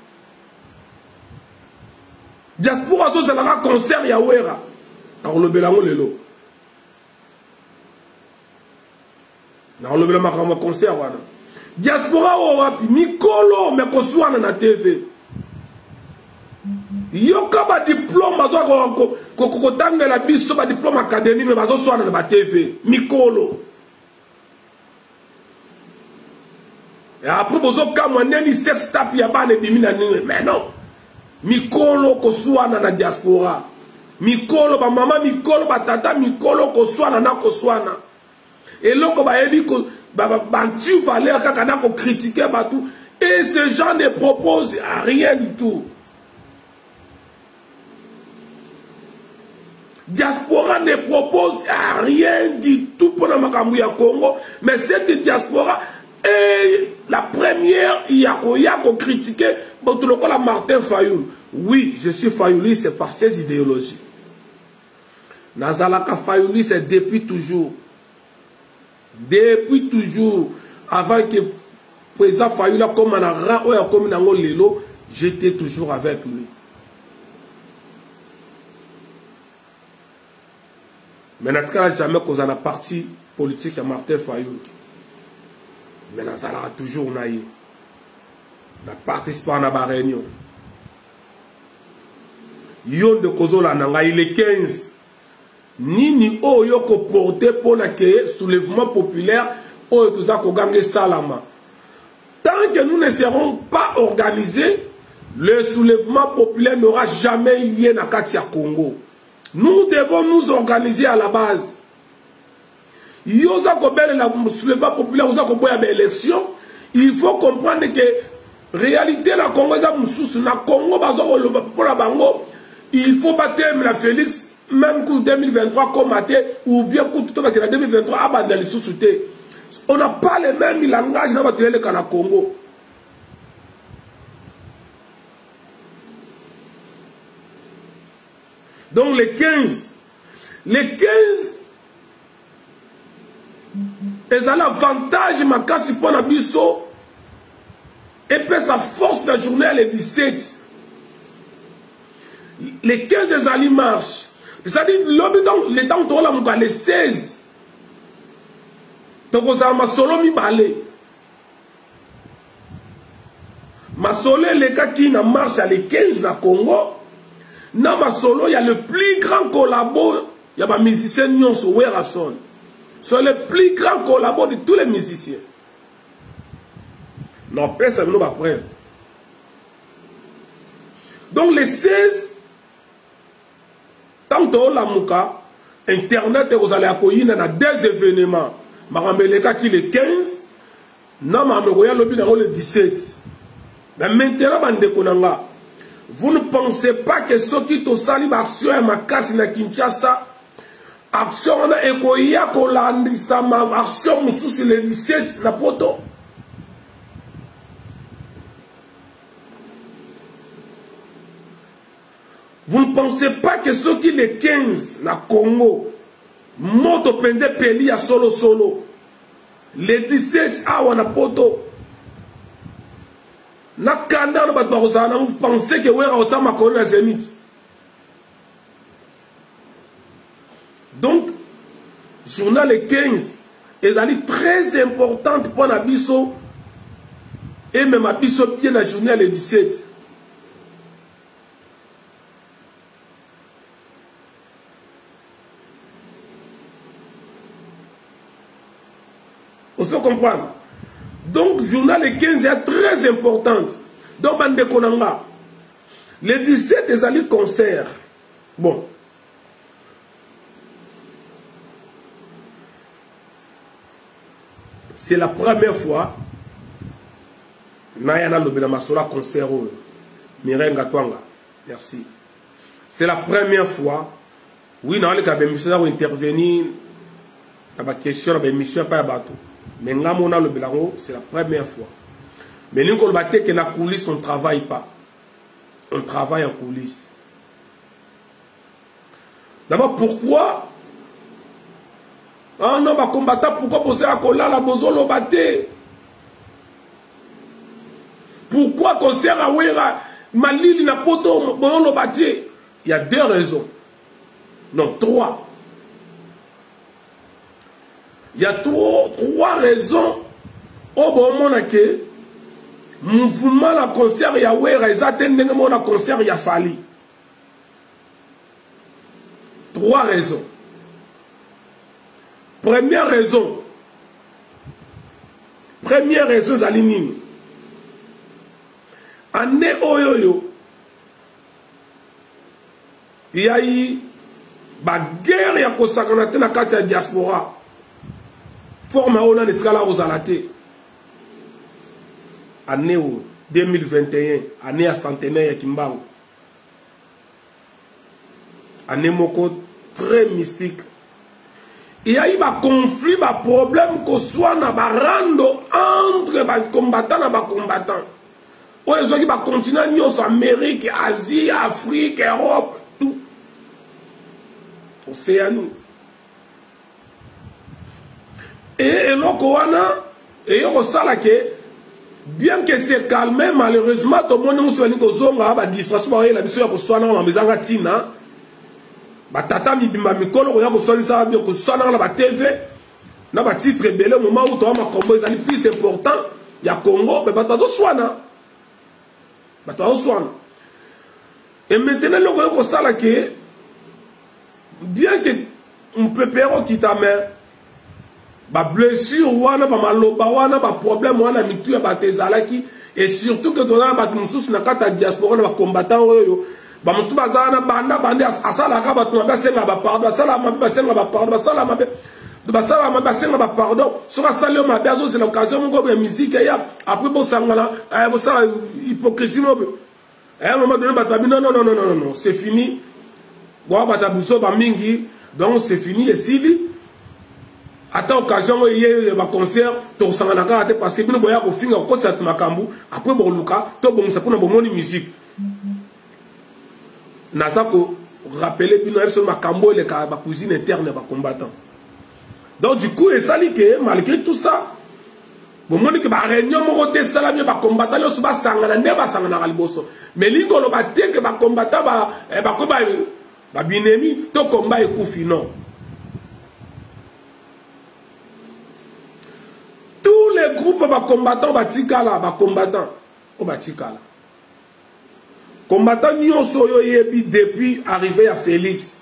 Diaspora tout ça la concert Yawera. Dans le Bélango Lelo. Dans le Bélango concert wana. Diaspora wapi Nicolo mais koswana na TV. Yoka ba diplôme bazo ko tangela biso ba diplôme académique mais bazo swana na TV. Nicolo. Et après bozo kamwa neni sex tap ya ba ne bimina ni mais non. Nicolo koswana na diaspora. Mikolo ba maman mikolo ba tata mikolo koswana na koswana et loko ba yebi ko ba tu valeur kaka na ko critiquer batou et ce genre ne propose rien du tout. Diaspora ne propose rien du tout pour la makambu ya Congo, mais cette diaspora est la première yako critiquer tout le la Martin Fayou. Oui, je suis Fayouli, c'est par ses idéologies. Nazalaka Fayouli, c'est depuis toujours. Depuis toujours. Avant que le président Fayouli, comme on Lelo, j'étais toujours avec lui. Mais Nazalaka jamais qu'on a parti politique à Martin Fayou. Mais Nazalaka toujours naïe. Na participé à la réunion. Yon de Kozola nanga il est 15. Nini o yoko porté pour la soulèvement populaire o tuza ko gange salama. Tant que nous ne serons pas organisés, le soulèvement populaire n'aura jamais lieu na Katia Congo. Nous devons nous organiser à la base. Yoza ko belle la soulèvement populaire oza ko boya élection, il faut comprendre que réalité la Congo za mususu na Congo bazo ko pour la bango. Il faut battre la Félix, même pour 2023 comme ou bien pour tout le 2023 à dans les sous-soutés. On n'a pas les mêmes langages dans le Congo. Donc les 15, ils ont l'avantage, ma casse pour la biso, et puis sa force la journée, les 17. Les 15 des alliés marchent. C'est-à-dire, le temps où les 16. Donc, on a solo mi balé. Ma solo, les cas qui marchent à les 15 dans le Congo. Dans ma solo, il y a le plus grand collabo. Il y a des musiciens qui sont Werason. C'est le plus grand collabo de tous les musiciens. Non, personne ne va preuve. Donc, les 16. Tant que la mouka, Internet, vous allez accueillir dans 2 événements. Marambeleka qui le 15, non, Marambeleka le 17. Mais maintenant, Vous ne pensez pas que ceux qui ont sali l'action à Makasi na Kinshasa, action on a ekoya kolandisa ma action sur le 17 na poto. Vous ne pensez pas que ceux qui les 15 na Congo, moto pende peli à solo solo, les 17 awa na poto. Na kanda na bato bazana, vous pensez que wera autant ma kona Zénith. Donc, journal 15 est très importante pour la biso et même à biso bien la journée le 17. Vous se comprendre? Donc, journal 15 est très importante. Donc, Bande Konanga, le 17 est allé concert. Bon. C'est la première fois Nayana Lobela Masola concert Mirenga Twanga. Merci. C'est la première fois. Oui, nous avons intervenir dans la question de mission pas bateau. Mais Ngamona Lobela c'est la première fois. Mais nous avons que la coulisse on ne travaille pas. On travaille en coulisses. D'abord, pourquoi? Ah non, bah combattant, pourquoi poser à Kola la bozolo baté? Pourquoi concert à Wera Malili na poto bozolo baté? Il y a deux raisons. Non, trois. Il y a trois raisons. Au bon moment que mouvement la concert ya Wera ils attendent le concert ya Fali. Trois raisons. Première raison, Zalinini. Année Oyoyo, il y a eu la guerre ya kosakanate na kati ya diaspora. Forme ona netikala ozalate. Année 2021, année à centenaire ya Kimbangu. Année moko très mystique. Il y a eu un conflit, un problème que soit dans rando entre les combattants et les combattants. Où ils ont eu un continent, Amérique, Asie, Afrique, Europe, tout. Océanie. Et l'Okoana, et que bien que c'est calmé, malheureusement, tout le monde a dit que distraction, la mission que soit dans la maison Tina. Batata mibimba mikolo ya kosonisa bien kosona na ba TV na ba titre belé moment où toi ma combo est plus important ya Congo mais bato swana et maintenant le ko sala que bien que on peut perdre qui ta main ba blessure wana ba maloba wana ba problème wana mitu ya batezalaki et surtout que tona ba mususu na kata diaspora na ba combattant oyo bamusu bazana banda bande asala ka batu basenga ba pardon asala mabe basenga ba pardon asala mabe basenga ba pardon sur asala mabe azo c'est l'occasion ngo ya musique ya après bon sangala bo sala hypocrisie mobe à un moment donné batu non c'est fini bo bata buso ba mingi donc c'est fini et sili ata occasion yé ba concert to sangana ka te parce que bino boya ko finga ko sat makambu après bo luka to bon ça pour na bomoni musique. Naza ko rappeler bino sur ma cambo et la cuisine interne des combattants. Donc du coup, et ça dit que malgré tout ça, bon moi que ba réunion mo côté salami ba combattant yo suba sangana ne ba sangana alboso. Mais lingo lo ba te que ba combattant ba binemi to combat et koufi non. Tous les groupes ba combattants ba tikala ba combattants o ba tikala. Combattant nyonso yo yebi depuis arrivé à Félix.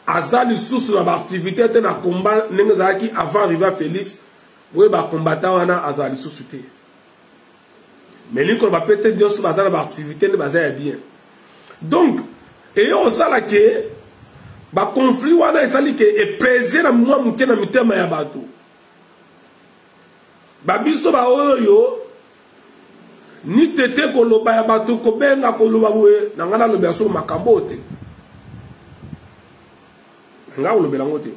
Azali sous la activité était na combat n'engazaki avant arrivé à Félix. Oui ba combattant wana azali sous te. Mais lui qu'on va peut-être dire sur bazar la activité ne bazar bien. Donc et on sala que ba conflit wana esali que et peser na moi muke na mitema ya bato. Ba biso ba oyo ni tete koloba ya bato kobenga koloba boye na ngana lobe aso makambo te nga olobela ngo te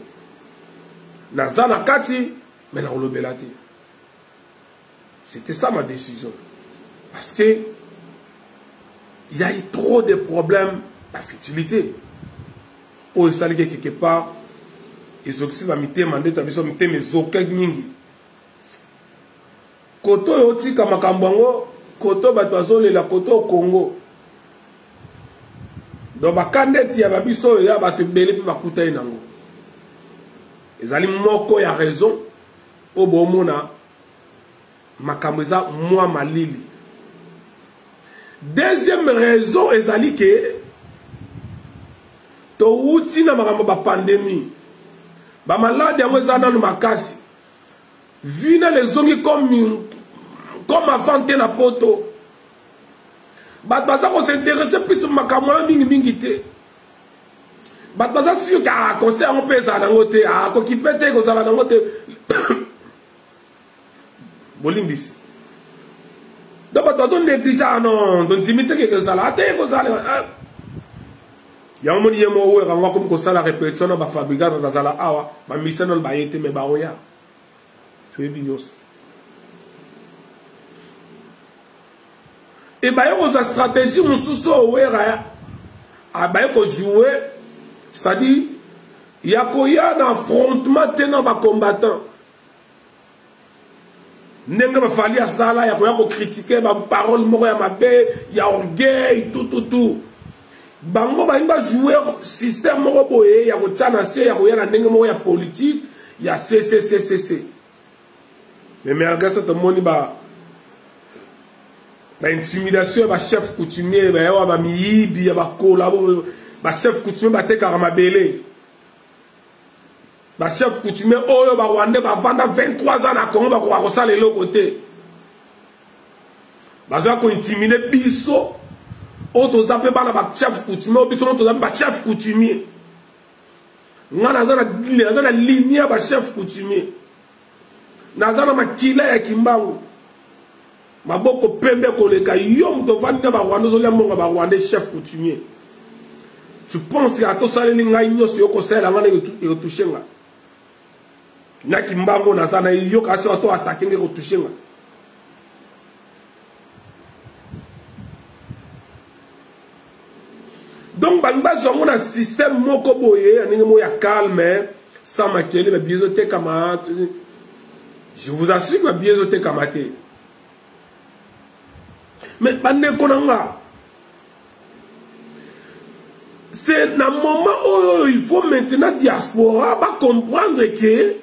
naza na kati mais na olobela te. C'était ça ma décision parce que il y a eu trop de problèmes la futilité au sali quelque part ils oxyde mité mandé tabiso mité mais aucun mingi koto yotika makambango koto batwazo la koto Congo donc bakandeti ya babiso ya batebele pe bakuta inango ezali moko ya raison au bomona makambo eza moi malili. Deuxième raison ezali que to uti na makambo ba pandémie ba malade yango eza nanu makasi vina les zongi comme avant te na poto bat baza ko s'intéresser plus makambo mingi mingi te bat baza sûr que conseil on peut za nango te ko kipete ko za nango te bolimbisi donc bato négligent non donc limite que ça là te ko za ya moni yemo we ranga comme ko sala répétition na ba fabrica na zala awa ba mission ba yete me ba oya tu es bios et ba yo za stratégie mususo we ra a ba ko jouer c'est-à-dire ya ko ya na affrontement tenant ba combattant nenga ba fali asala ya ko critiquer ba parole moko ya mabe ya orgueil tout bango ba imba jouer système moko boye ya ko tsana se ya ko ya na ndenge moko ya politique ya CCCCC mais malgré ça tout le monde ba intimidation ba chef coutumier ba ya ba miyibi ya ba kola ba chef coutumier ba teka mabele ba chef coutumier oyo ba Rwanda ba vanda 23 ans na Congo ba ko sala le côté ba zo ko intimider biso auto zape bana ba chef coutumier biso no to zape ba chef coutumier ngana zana ligne ba chef coutumier nazana makila ya kimbangu maboko pembe koleka yo muto vanda ba Rwanda zo lemonga ba Rwanda chef coutumier tu penses à to sala linga nyos yo ko sala ngana yo touchenga na kimbangu nazana yo ka so to attaquer ngeko touchenga. Donc, on a un système moko boye, un calme, sans maquiller, mais biaisoté kamate. Je vous assure que biaisoté kamate. Mais bande konanga, c'est un moment où il faut maintenant diaspora va comprendre que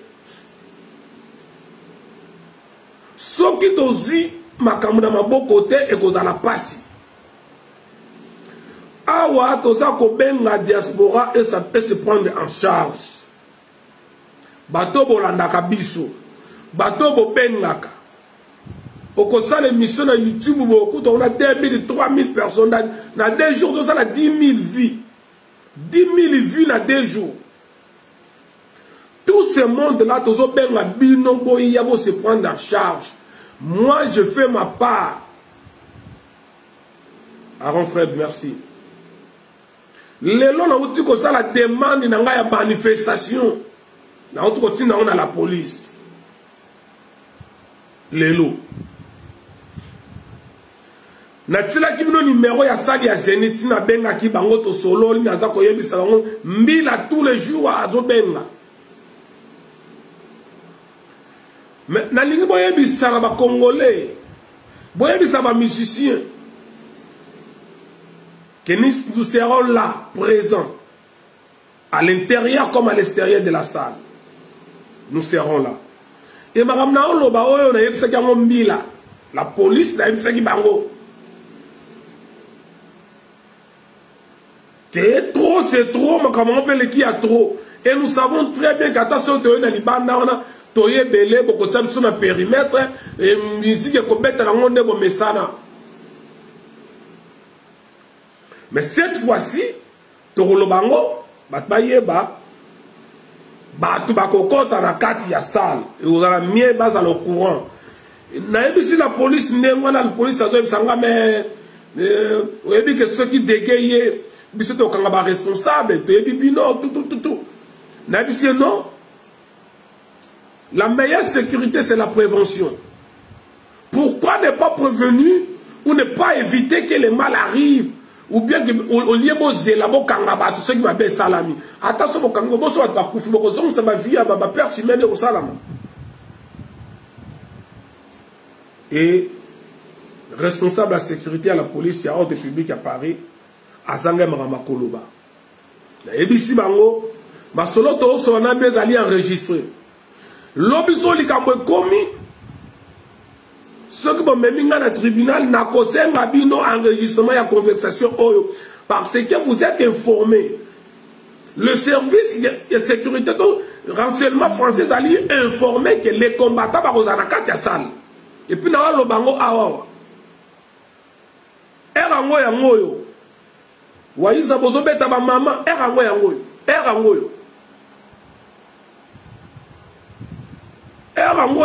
ce qui doit makamuna maboko te et cause à la passe. Awa toza ko benga diaspora et ça peut se prendre en charge. Bato bolandaka biso, bato bo bengaka. Oko sala émission na YouTube beaucoup, on a 2000 3000 personnes dans 2 jours, on a 10 000 vues. 10 000 vues dans 2 jours. Tout ce monde là tozo benga bino boya bo se prendre en charge. Moi je fais ma part. Aaron Fred, merci. Lelo na uti ko sala demande na nga ya manifestation na uti ko tina on a la police lelo na tila kibino numéro ya sali ya Zenith na benga ki bango to solo ni naza ko yebisa bango mbila tous les jours azo benga mais na lingi boyebisa na ba congolais boyebisa ba musiciens que nous serons là, présents, à l'intérieur comme à l'extérieur de la salle. Nous serons là. Et madame Naolo, la police, que trop, c'est trop, mais comment on peut le qui a trop. Et nous savons très bien qu'attention, tu es dans les bandes, tu es belé, beaucoup de sur le périmètre, et ici, il y a un monde de Messana. Mais cette fois-ci, Torolobango, Batbayeba, Batubakokota na kati ya salle, et vous allez mieux bas au courant. Si la police n'est pas la police, ça doit mais que ceux qui dégayent, c'est un responsable, tout. Non. La meilleure sécurité, c'est la prévention. Pourquoi ne pas prévenir ou ne pas éviter que le mal arrive? Ou bien que au lieu de zéla bo kangaba tout ce qui m'appelle salami. Attention bo kangaba bo soit ba kufi bo zong ça ma vie ba père chimene au salama. Et responsable de la sécurité à la police et à ordre public à Paris, à Zanga Mamakoloba. Et ici bango, ma solo to so na bez ali enregistré. L'obiso li kambo commis. Ceux qui vont même dans le tribunal n'a causé un bino enregistrement et conversation parce que vous êtes informés. Le service de sécurité de renseignement français a informé que les combattants vont aux anakat ya salle. Et puis na lo bango awa. Erango ya ngoyo. Waiza bozo beta ba mama erango ya ngoyo. Erango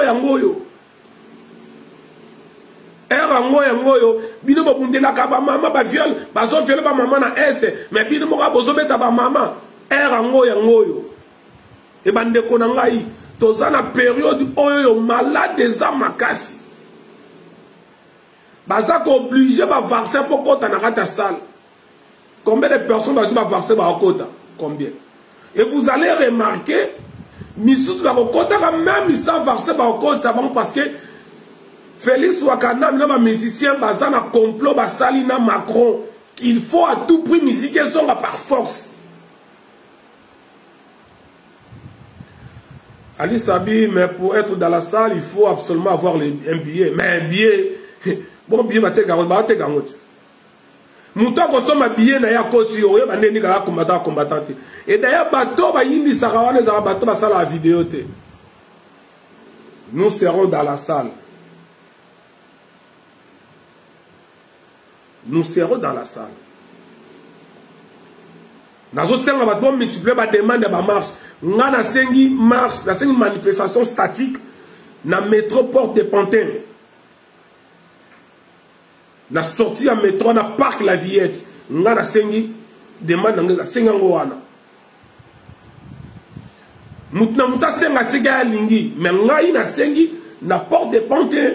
ya ngoyo. Erango ya ngoyo bino bobundela ka ba mama ba viol bazo viole ba mama na este mais bino mo ka bozo beta ba mama erango ya ngoyo e bande ko na ngai tozana période oyo malade za makasi baza ko obligé ba vaccin pour kota na kata salle. Combien de personnes va vaccin ba kota? Combien? Et vous allez remarquer misus ba kota même sans vaccin ba kota parce que Félix Wakanda, un musicien, basé dans le complot, basali na Macron, qu'il faut à tout prix musiquer son par force. Ali Sabi, mais pour être dans la salle, il faut absolument avoir un billet. Mais un billet, bon billet, bah t'es garotte. Mouton consomme un billet, n'a ya koti, oye, bah n'est pas combattant. Et d'ailleurs, bateau, bah yindi sarawane, les bateau, bah ça la vidéo. Nous serons dans la salle. Nous serons dans la salle. Nous avons multiplié la demande de la marche. Nous avons une marche, une manifestation statique dans le métro Porte des Pantins. Nous avons sorti à métro dans le parc La Villette. Nous avons une demande de la Sengangoana. Nous avons une mais nous avons une Porte des Pantins.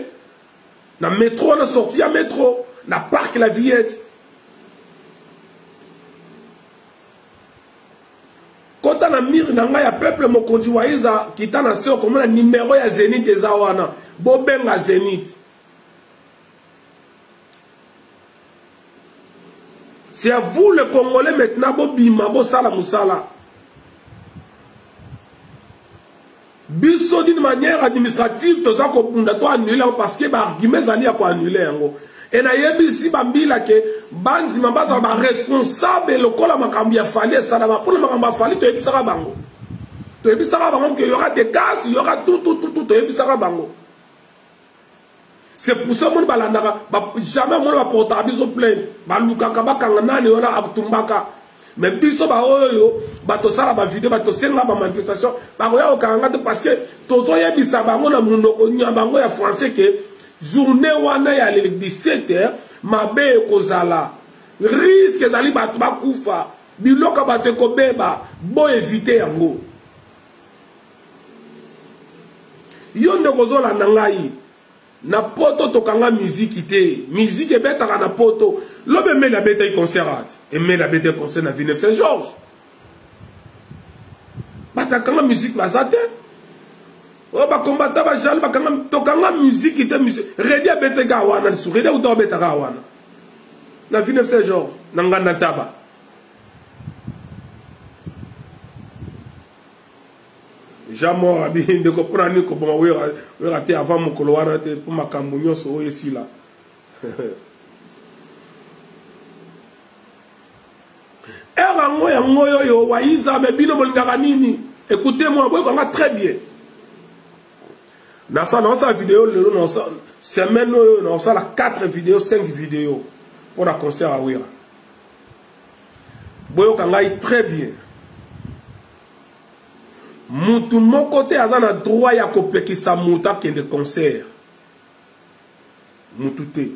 Dans le métro, nous avons sorti à métro. Na parc La Villette. Quand on a mis dans le peuple mokondi waiza qui t'a nassé comme un numéro ya Zénith et Zawana. Bobenga Zénith. C'est à vous le Congolais maintenant bobima bo sala musala. Biso d'une manière administrative toza ko bunda to annuler parce que ba argument zali ya ko annuler yango. Et na yebisi bambila ke banzi mabaza ba responsable lokola makambi ya fali ça va pour le makambi fali to yebisa bango. To yebisa bango que y aura des cas, il y aura tout to yebisa bango. C'est pour ça mon balandaka jamais mon va porter biso plainte. Ba lukaka ba kangana ni ora abtumbaka. Mais biso ba oyo ba to sala ba vidéo ba to senga ba manifestation ba oya okanga parce que tozo yebisa bango na munoko nyabango ya français que journée wana ya le 17h mabe kozala risque zali batu bakufa biloka batu kobeba bo éviter yango yo ndokozola na ngai na poto tokanga musique te musique ebetaka na poto lobe me la beta concert et me la beta concert na Villeneuve Saint-Georges batakanga musique bazate oh ba combattant ba jal ba kanga tokanga musique ite musique redi abete ga wana su redi uto abeta ga wana na Villeneuve Saint-Georges na ngana taba Jamo abi de comprendre ko bon we raté avant mon kolowana te pour makambo nyonso o ici là erango ya ngoyo yo waiza me bino bolingaka nini écoutez-moi boy ko très bien. Dans sa vidéo, dans sa semaine, dans sa 4 vidéos, 5 vidéos pour la concert à Ouira. Boyo Kangai très bien. Mon côté, à un droit à copier qui sa mouta qui est de concert. Moutouté.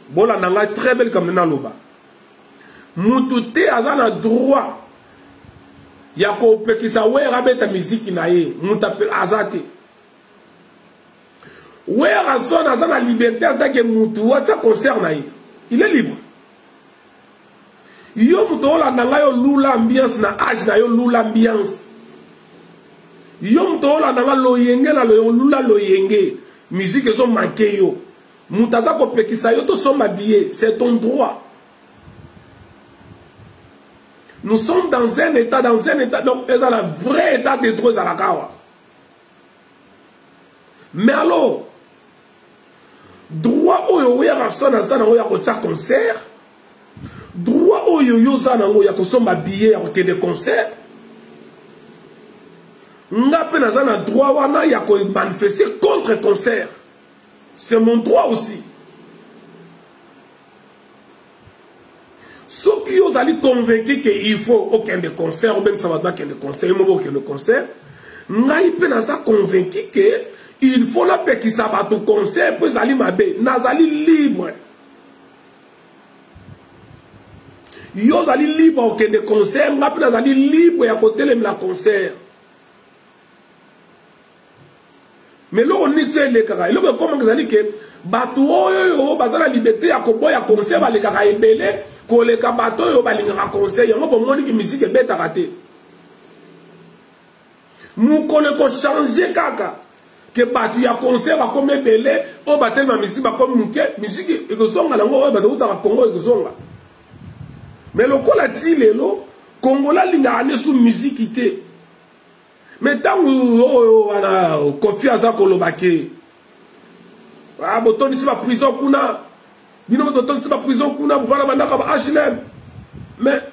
Bola nanga très belle comme na loba. Moutouté azana droit. Yako pekisa we rabeta musique na ye. Moutape azate. We rason azana liberté attaque moutou wata concert na ye. Il est libre. Yo moutola nanga yo lula ambiance na âge na yo lula ambiance. Yo moutola nanga loyenge na lo lula loyenge. Musique ils ont manqué yo. Moutaza ko pekisa yo to somma billet, c'est ton droit. Nous sommes dans un état, donc c'est un vrai état de droit à la kawa. Mais alors, droit au yo ya rasona sana ya ko tsa concert. Droit au yo sana ya ko somma billet ya ko de concert. Ngape na zana droit wana ya ko manifester contre concert. C'est mon droit aussi. Ceux qui ont allé convaincre qu'il faut aucun de concert, ou bien ça va pas qu'il y ait de concert, il faut aucun de concert. Ngaï pe na sa convaincu que il faut la paix qui s'abat au concert pour aller mabé. Nazali libre. Yo zali libre aucun de concert, ngaï pe nazali libre à côté de la concert. Mais là, on est les caras. Là, comment vous allez que bateau yo bazala liberté à koboya concert ba les caras ebele ko le bateau yo ba linga concert yango bon moni ki musique beta raté. Nous connaissons ko changer kaka que bateau ya concert ba comme ebele o batel ma musique ba comme musique e ko songa lango o ba uta Congo e ko songa. Mais le ko la ti lelo Congola linga ane sous musique ité. Mais tant que on a confiance à Kolobake, ah boton ici ma prison kuna, bino boton ici ma prison kuna, voilà mandaka ba HLM. Mais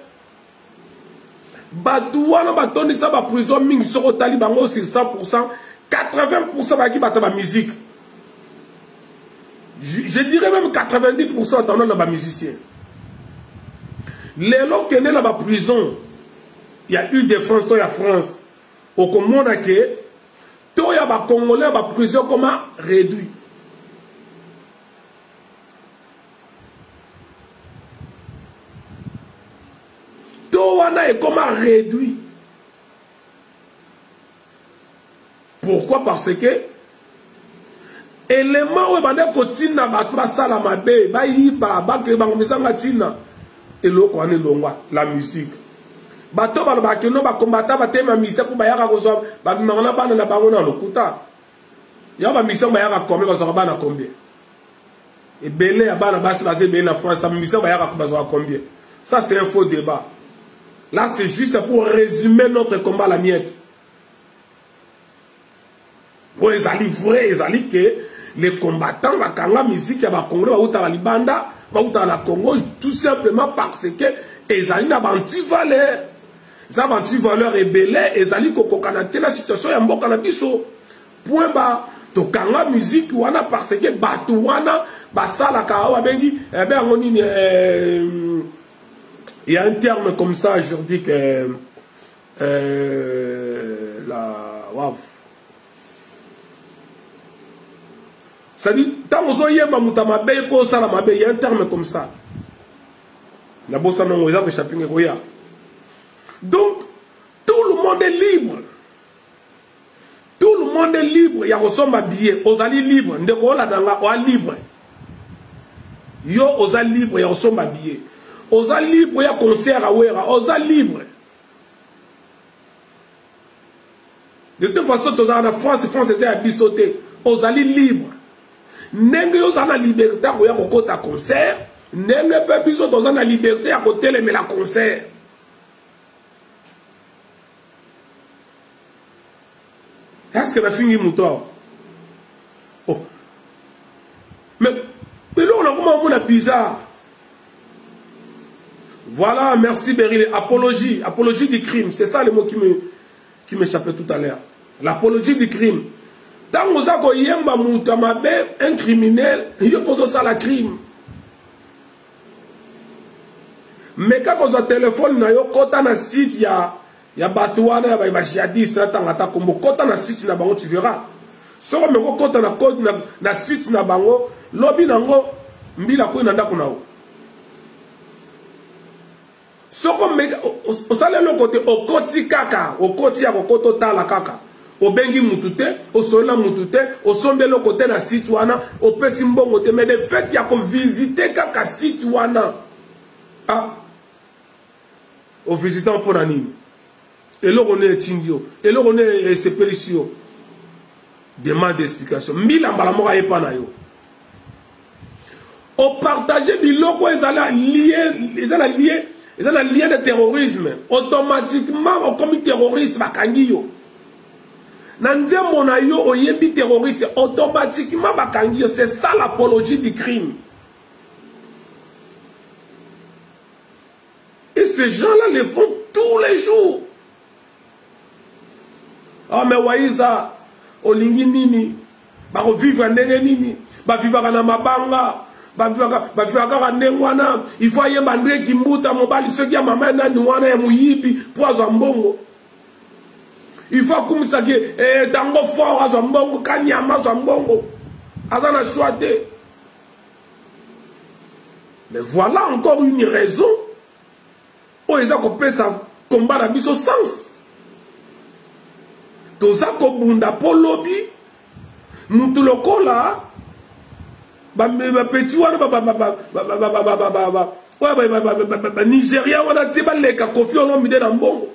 badouana baton ici ma prison ming soko talibango sur 100%, 80% ba qui bata ba musique. Je dirais même 90% dans la ba musicien. Les lots qui sont dans la prison, il y a eu des France, il y a France. Au Congo, tout y a des Congolais, des prison comment réduit. Tout y a comment réduit. Pourquoi? Parce que élément où il y a des la musique. Bato balobakeno bakombata batema misa ko bayaka kozwa babimana bana na bango na lokuta ya ba misa bayaka combien bazwa bana combien et belé ya bana basi basé belé na France ba misa bayaka ko bazwa combien. Ça c'est un faux débat. Là c'est juste pour résumer notre combat la miette. Bon ils allaient vrai ils allaient que les combattants la kanga musique ya ba Congolais ba uta la libanda ba uta la Congo tout simplement parce que ils allaient na anti-valeur. Ça va tu valeur et belé et zali ko kokanate la situation ya mboka na biso point bas to kanga musique wana parce que batu wana basala ka wa bengi ben ngoni il y a un terme comme ça je dis que la waouh ça dit tant ozo yeba mutama be ko sala mabe il y a un terme comme ça la bossa non oza ko chapinga ko ya. Donc, tout le monde est libre. Tout le monde est libre. Il y a ressemble billet. Ozali libre. Ndeko la danga o libre. Yo oza libre. Il y a ressemble billet. Oza libre. Il y a concert à Wera. Oza libre. De toute façon, oza en France est à bisoter. Ozali libre. Nenge oza la liberté. Il y a kokota concert. Nenge pe bisoter oza la liberté. À côté mais la concert. Est-ce que la fille est mouton? Oh. Mais là, on a comment on bizarre. Voilà, merci Beryl. Apologie. Apologie du crime. C'est ça le mot qui m'échappait tout à l'heure. L'apologie du crime. Tant que vous avez un criminel, il y a ça la crime. Mais quand vous avez un téléphone, il y a un site, il y a batouana, il y a jihadiste, tu verras. soko me kokota na code na suite na bango lobi nango mbila ko na ndako nawo soko me osale lo côté okoti kaka okoti ya kokoto tala kaka obengi mutute osola mutute osombe lo côté na site wana opesi mbongo te mais de fait ya ko visiter kaka site wana ah o visitant pour nini eloko ne etingio eloko ne sepelisio demande d'explication mbila mbala moko ayepa na yo o partager biloko ezala lié de terrorisme automatiquement on commis terroriste bakangi yo na nzembo na yo oyebi terroriste automatiquement bakangi yo c'est ça l'apologie du crime et ces gens-là le font tous les jours. Ah mais Waiza olingi nini bako vivre ndenge nini ba vivre na mabanga ba vivre ka ndengwana il faut yemba ndeki mbuta mobali soki ya mama na nwana ya muyibi pozo mbongo il faut kumisa ke tango fort azo mbongo kanyama zo mbongo azana choité. Mais voilà encore une raison où ils ont fait ça combat na biso sens toza ko bunda polobi mutu lokola ba petit wana ba Nigeria wana te ba leka Koffi Olomide na mbongo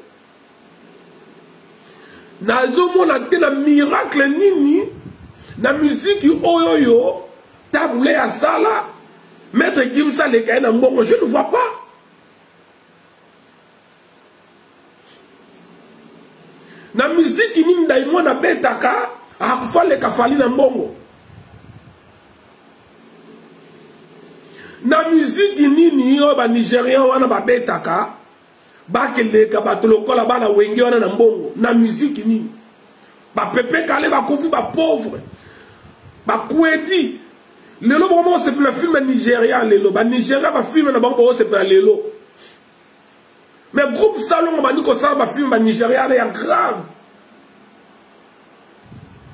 nazo mona te na miracle nini na musique oyoyo tabule ya sala maître Kimsa leka na mbongo je ne vois pas. Na musique nini ndaimwa na betaka akufale kafali na mbongo na musique nini yo ba Nigérien wana ba betaka bakeleka batolokola bana wenge wana na mbongo na musique nini ba pepe kale ba Koffi ba pauvre ba kwedi lelo vraiment c'est pour le film nigérien lelo ba Nigeria ba film na bango c'est pour lelo. Mais groupe salon ba niko sala ba film ba Nigeria ya grave.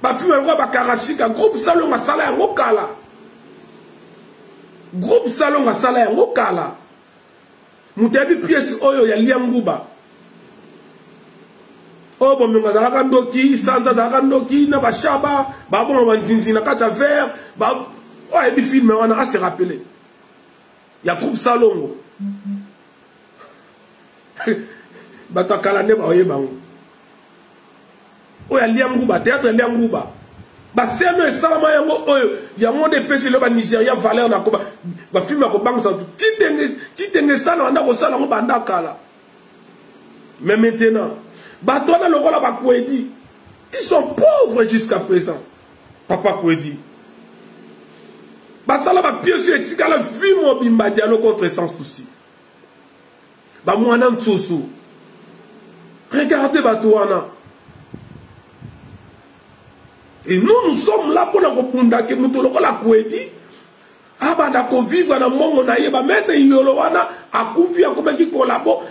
Ba film ba ba Karashika groupe salon sala ya ngokala. Groupe salon sala ya ngokala. Mutebi pièce oyo ya Liamguba. Oh bon me ngazala ndoki sanza za ndoki na ba shaba ba bon ba nzinzi na kata vert ba oh et bi film wana a se rappeler. Ya groupe salon. Batakala ne ba oyebango oya Liamguba théâtre Liamguba ba seno esalama yango oyo ya monde pesi le ba Nigeria valeur na ko ba film ko bangsa titenge sala anda ko sala ngo banda kala. Mais maintenant bato na lokola ba Kwedi ils sont pauvres jusqu'à présent papa Kwedi ba sala ba pièce etikala film obimba dialogue contre sans souci ba mwana ntsusu. Regardez Batouana. Et nous sommes là pour la kopunda que nous toloko la Kwedi. Aba da ko vivre na mongo na yeba mettre yolo wana akufi akoma ki kolabo.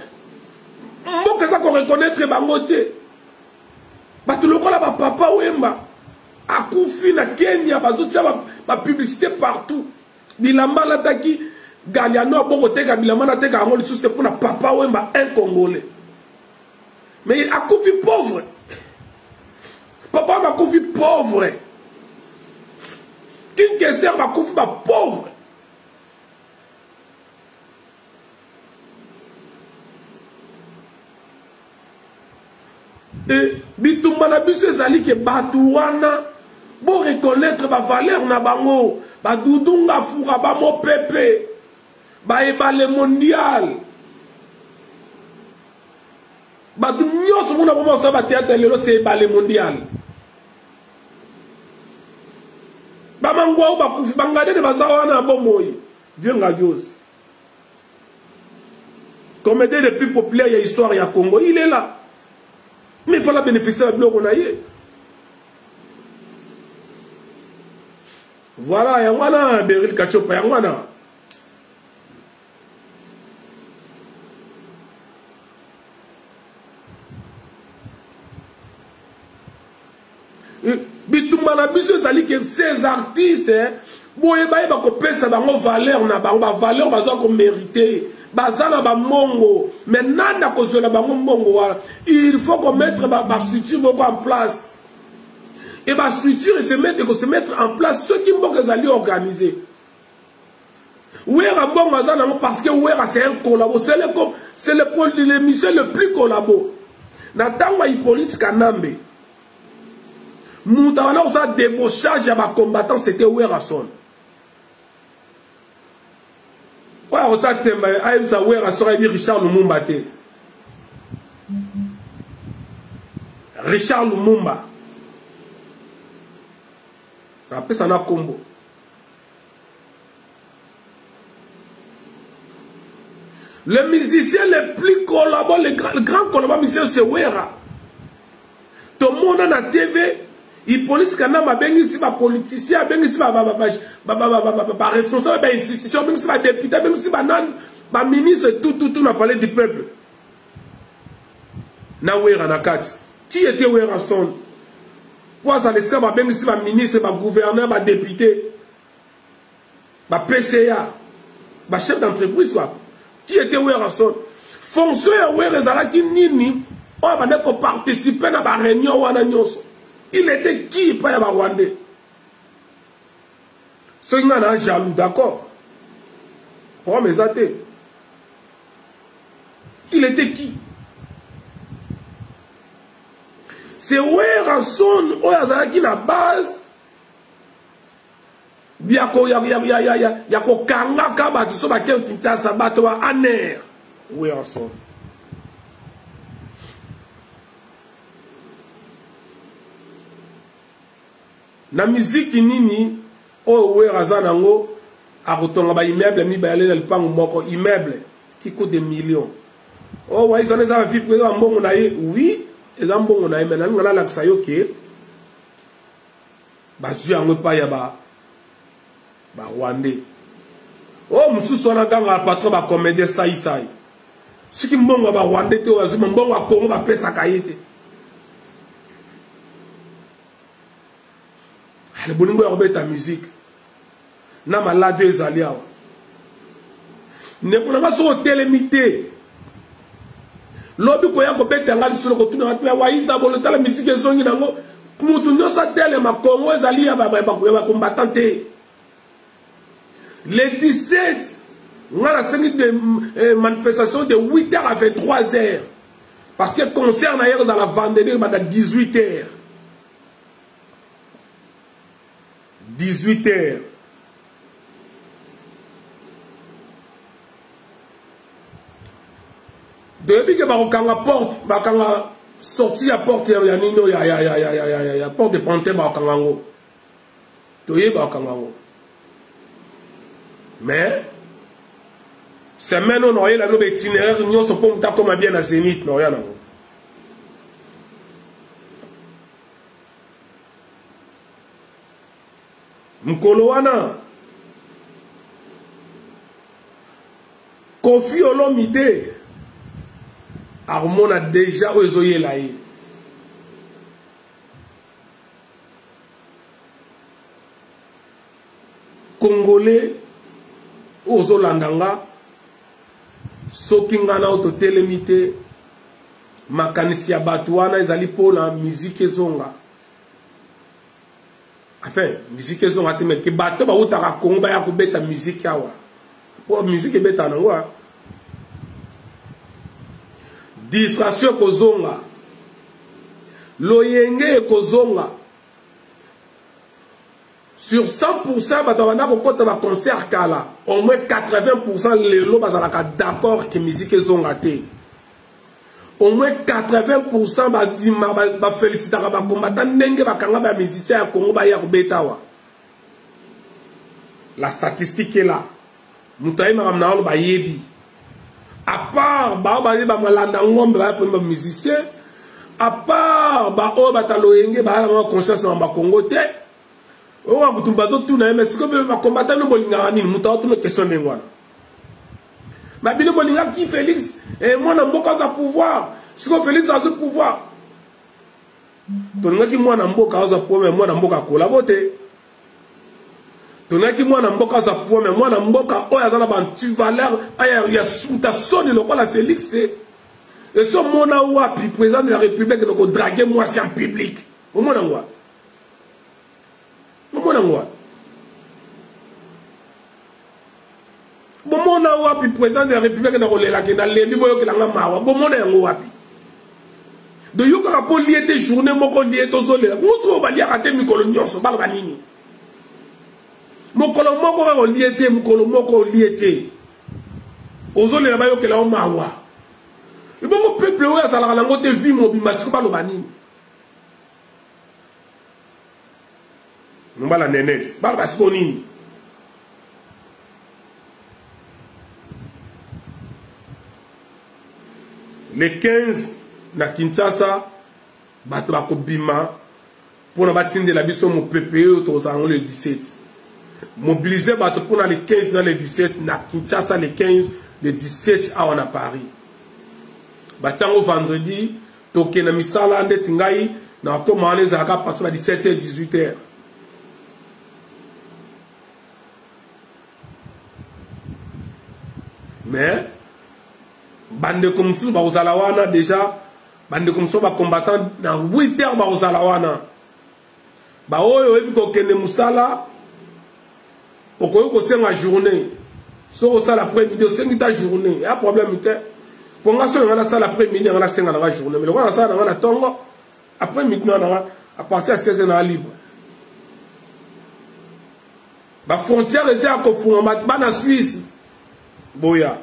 Mboka za ko reconnaître bangote. Batuloko la ba papa wemba. Akufi na Kenya bazotia ba publicité partout. Bilamba la taki Galiano boko teka bilamba na teka ngoli c'était pour na papa wemba un Congolais. Mais il a couvé pauvre. Papa m'a couvé pauvre. King Kessler m'a couvé pauvre. Et bitumana biso ezali ke batouana bo reconnaître ba valeur na bango ba dudunga fura ba mo pepe ba ebale mondial. Bah nous sommes là pour ça théâtre c'est balé mondial. Bah mangwa ou bah kufi bangade de bazawana bomoyi. Dieu ngadios. Comédien le plus populaire il y a histoire il y a Congo il est là. Mais il faut la bénéficier de bloc on a eu. Voilà yangwana Beril Kachopa yangwana. que ces artistes, boye ba ko pesa bango valeur na bango ba valeur bazo ko mériter bazana ba mongo mais nanda ko zola bango mongo wala il faut qu'on mettre ba structure beaucoup en place et ba structure se mettre en place ceux qui mboko zali organiser Ouera bon bazana parce que Ouera c'est un collabo c'est l'émission le plus collabo na tanga Hippolyte Kanambe Moutawana on sa débauchage à ma combattant c'était Ouera son. Ouais, on t'a temba, aïe, ça Ouera son Richard Lumumba te. Richard Lumumba. Après ça n'a combo. Le musicien le plus collabo, le grand collabo musicien c'est Ouera. Tout le monde na TV. Hippolyte Kanambe bengisi ba politicien bengisi ba responsable ba institution bengisi ba député bengisi ba nan ba ministre tout n'a parlé du peuple na Ouera na kati qui était Ouera son quoi ça laisse ba bengisi ba ministre ba gouverneur ba député ba PCA ba chef d'entreprise quoi qui était Ouera son fonction ya Ouera zalaki nini on va ne participer na ba réunion wana nyonso. Il était qui pas ya Rwandais? Ce gars là jaloux, d'accord? Pour mes athées. Il était qui? C'est Ouera son Ouera qui na base. Biako yako kanga kaba tu so ba ke Kinshasa bato wa aner. Ouera son. Na musique nini o Ouera zanango a kotonga ba immeuble mi ba yale lipango moko immeuble qui coûte des millions. Oh ouais, ils ont les avis pour un bon na oui, ils ont bon na mais na la ksa yo ke ba ju yango pa ya ba Rwandais. Oh mususu wana kanga patron ba comédien sai. Ce qui mbongo ba Rwandais te o azu mbongo a Congo ba pesa kayete. Le bolingo ya robeta musique na malade ezali awa ne kuna baso telemité lobi ko ya ko beta ngali solo ko tuna batwa wa isa bolo tala musique ezongi nango mutu nyosa tele ma Congo ezali ya ba combattante le 17 ngala sengi de manifestation de 8h à 23h parce que concert na hier za la vendredi ba 18h 18h. Depuis que bakanga porte, bakanga sorti à porte ya nino ya porte de Pantin bakanga ngo. Toye bakanga ngo. Mais semaine on a eu la nouvelle itinéraire nyo so pom ta comme bien na Zénith no ya nango. Mkolo wana Kofi Olomide Armona déjà ozoye la yi Congolais ozolandanga soki ngana auto telemité makanisi ya bato wana ezali pona musique ezonga. Enfin, musique ils ont mais que bateau ba utaka Congo ba ya ko beta musique awa. Pour musique beta nango. Distraction kozonga. Loyenge kozonga. Sur 100% bato bana ko kota ba concert kala, au moins 80% lelo bazalaka d'accord que musique ezonga te. Au moins 80% ba félicitaka ba combattant ndenge bakanga ba musicien ya Congo ba ya kubetawa. La statistique est là. Mutayi makamna olo ba yebi. À part ba malanda ngombe ba ba musicien, à part ba o bataloyenge ba la conscience ba Congo te. O wa kutumba to tuna mais siko ba combattant no bolinga nini mutawa tuna question ngwana. Ma bino bolinga qui Félix et moi na mboka za pouvoir. Si Félix a ce pouvoir. Tonaki mwana mboka oza premier mwana mboka kolabote. Tonaki mwana mboka oza premier mwana mboka oyo azana ba anti-valeur ya suta soni lokola Félix te. Et ce mona wapi président de la République donc draguer moi c'est en public. Au mona ngwa. Au mona ngwa. Bon mona wapi président de la République donc le la ke na lendi boyo ke la ngamawa. Bon mona yango wapi. De yoka rapport lié des journées moko lié tozolela. Muso ba lié raté mikolo nyonso bala banini. Mokolo moko ko lié té mokolo moko lié té. Ozolela ba yoka la mawa. Et bon mon peuple ouais ça la langue te vie mo bimasiko bala banini. Mbala nenet bala basiko nini. Les 15 na Kinshasa bato bakobima pour na batinde la biso mo PPE to za le 17 mobiliser bato pour na le 15 dans le 17 na Kinshasa le 15 le 17 à on a Paris batango vendredi toke na misala ndeti ngai na ko mane za ka partir à 17h 18h mais bande comme sous ba ozala wana déjà bande comme ça ba combattant dans 8h ba ozala wana ba oyo ebi ko kende musala okoyo ko senga journée so ko sala après midi sengi ta journée ya problème était pour nga so na sala après midi na senga na journée mais le na sala na tongo après midi na à partir de 16h na libre ba frontière eza ko funga ba na Suisse boya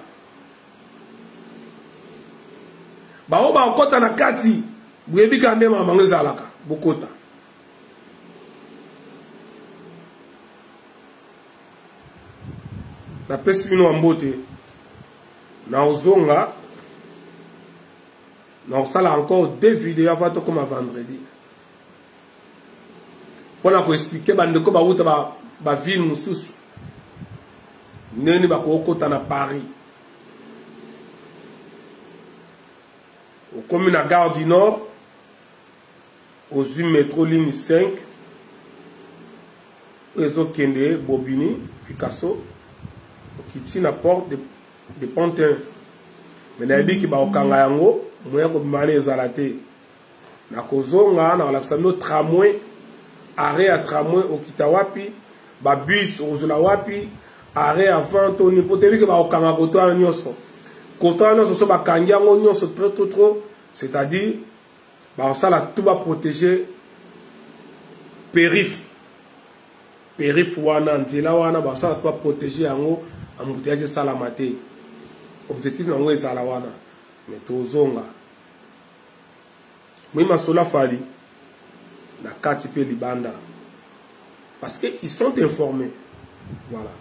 bao ba okota na kati buyebi kande mama ngezalaka bokota na pesi bino ambote na ozonga na osala encore 2 vidéos avant to comme vendredi pour na ko expliquer bandeko ba uta ba ville mususu neni ba ko okota na Paris. Comme la gare du Nord, aux 8 métro ligne 5, réseau Kende, Bobini, Picasso, qui tient la porte de Pantin. Mais la vie qui va au Kangayango, moi je vais aller à la télé. Na kozonga na relaxano tramway, arrêt à tramway au Kitawapi, ba bus au Zulawapi, arrêt avant ton hypothèque qui va au Kangagoto à Nyoso. Quand on a ce bakangiango nyonso trop, c'est-à-dire, bah ça là tout va protéger périph wana nzela wana bah ça va protéger ango embouteillage salamate. Objectif nango ezala wana mais tozonga. Moi sola fali na kati pe libanda parce que ils sont informés. Voilà.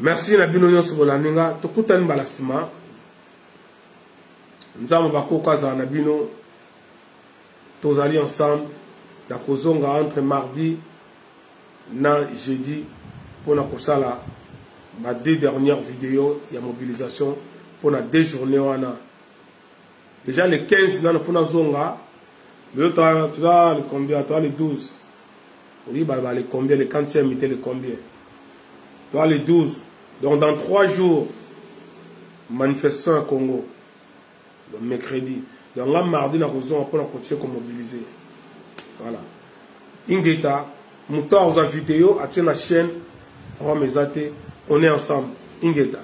Merci na bino nyonso bolaninga tokutani balasima nzamba bakoka za na bino tozali ensemble na kozonga entre mardi na jeudi pour na kosala ba 2 dernières vidéos ya mobilisation pour na 2 journées wana déjà le 15 na fona zonga le le combien toi le 12 oui bah le combien le 40e était le combien toi le 12 donc dans 3 jours manifestation à Congo le mercredi donc là mardi na raison pour continuer à mobiliser voilà ingeta muto aux vidéo à la chaîne Rome Ezate on est ensemble ingeta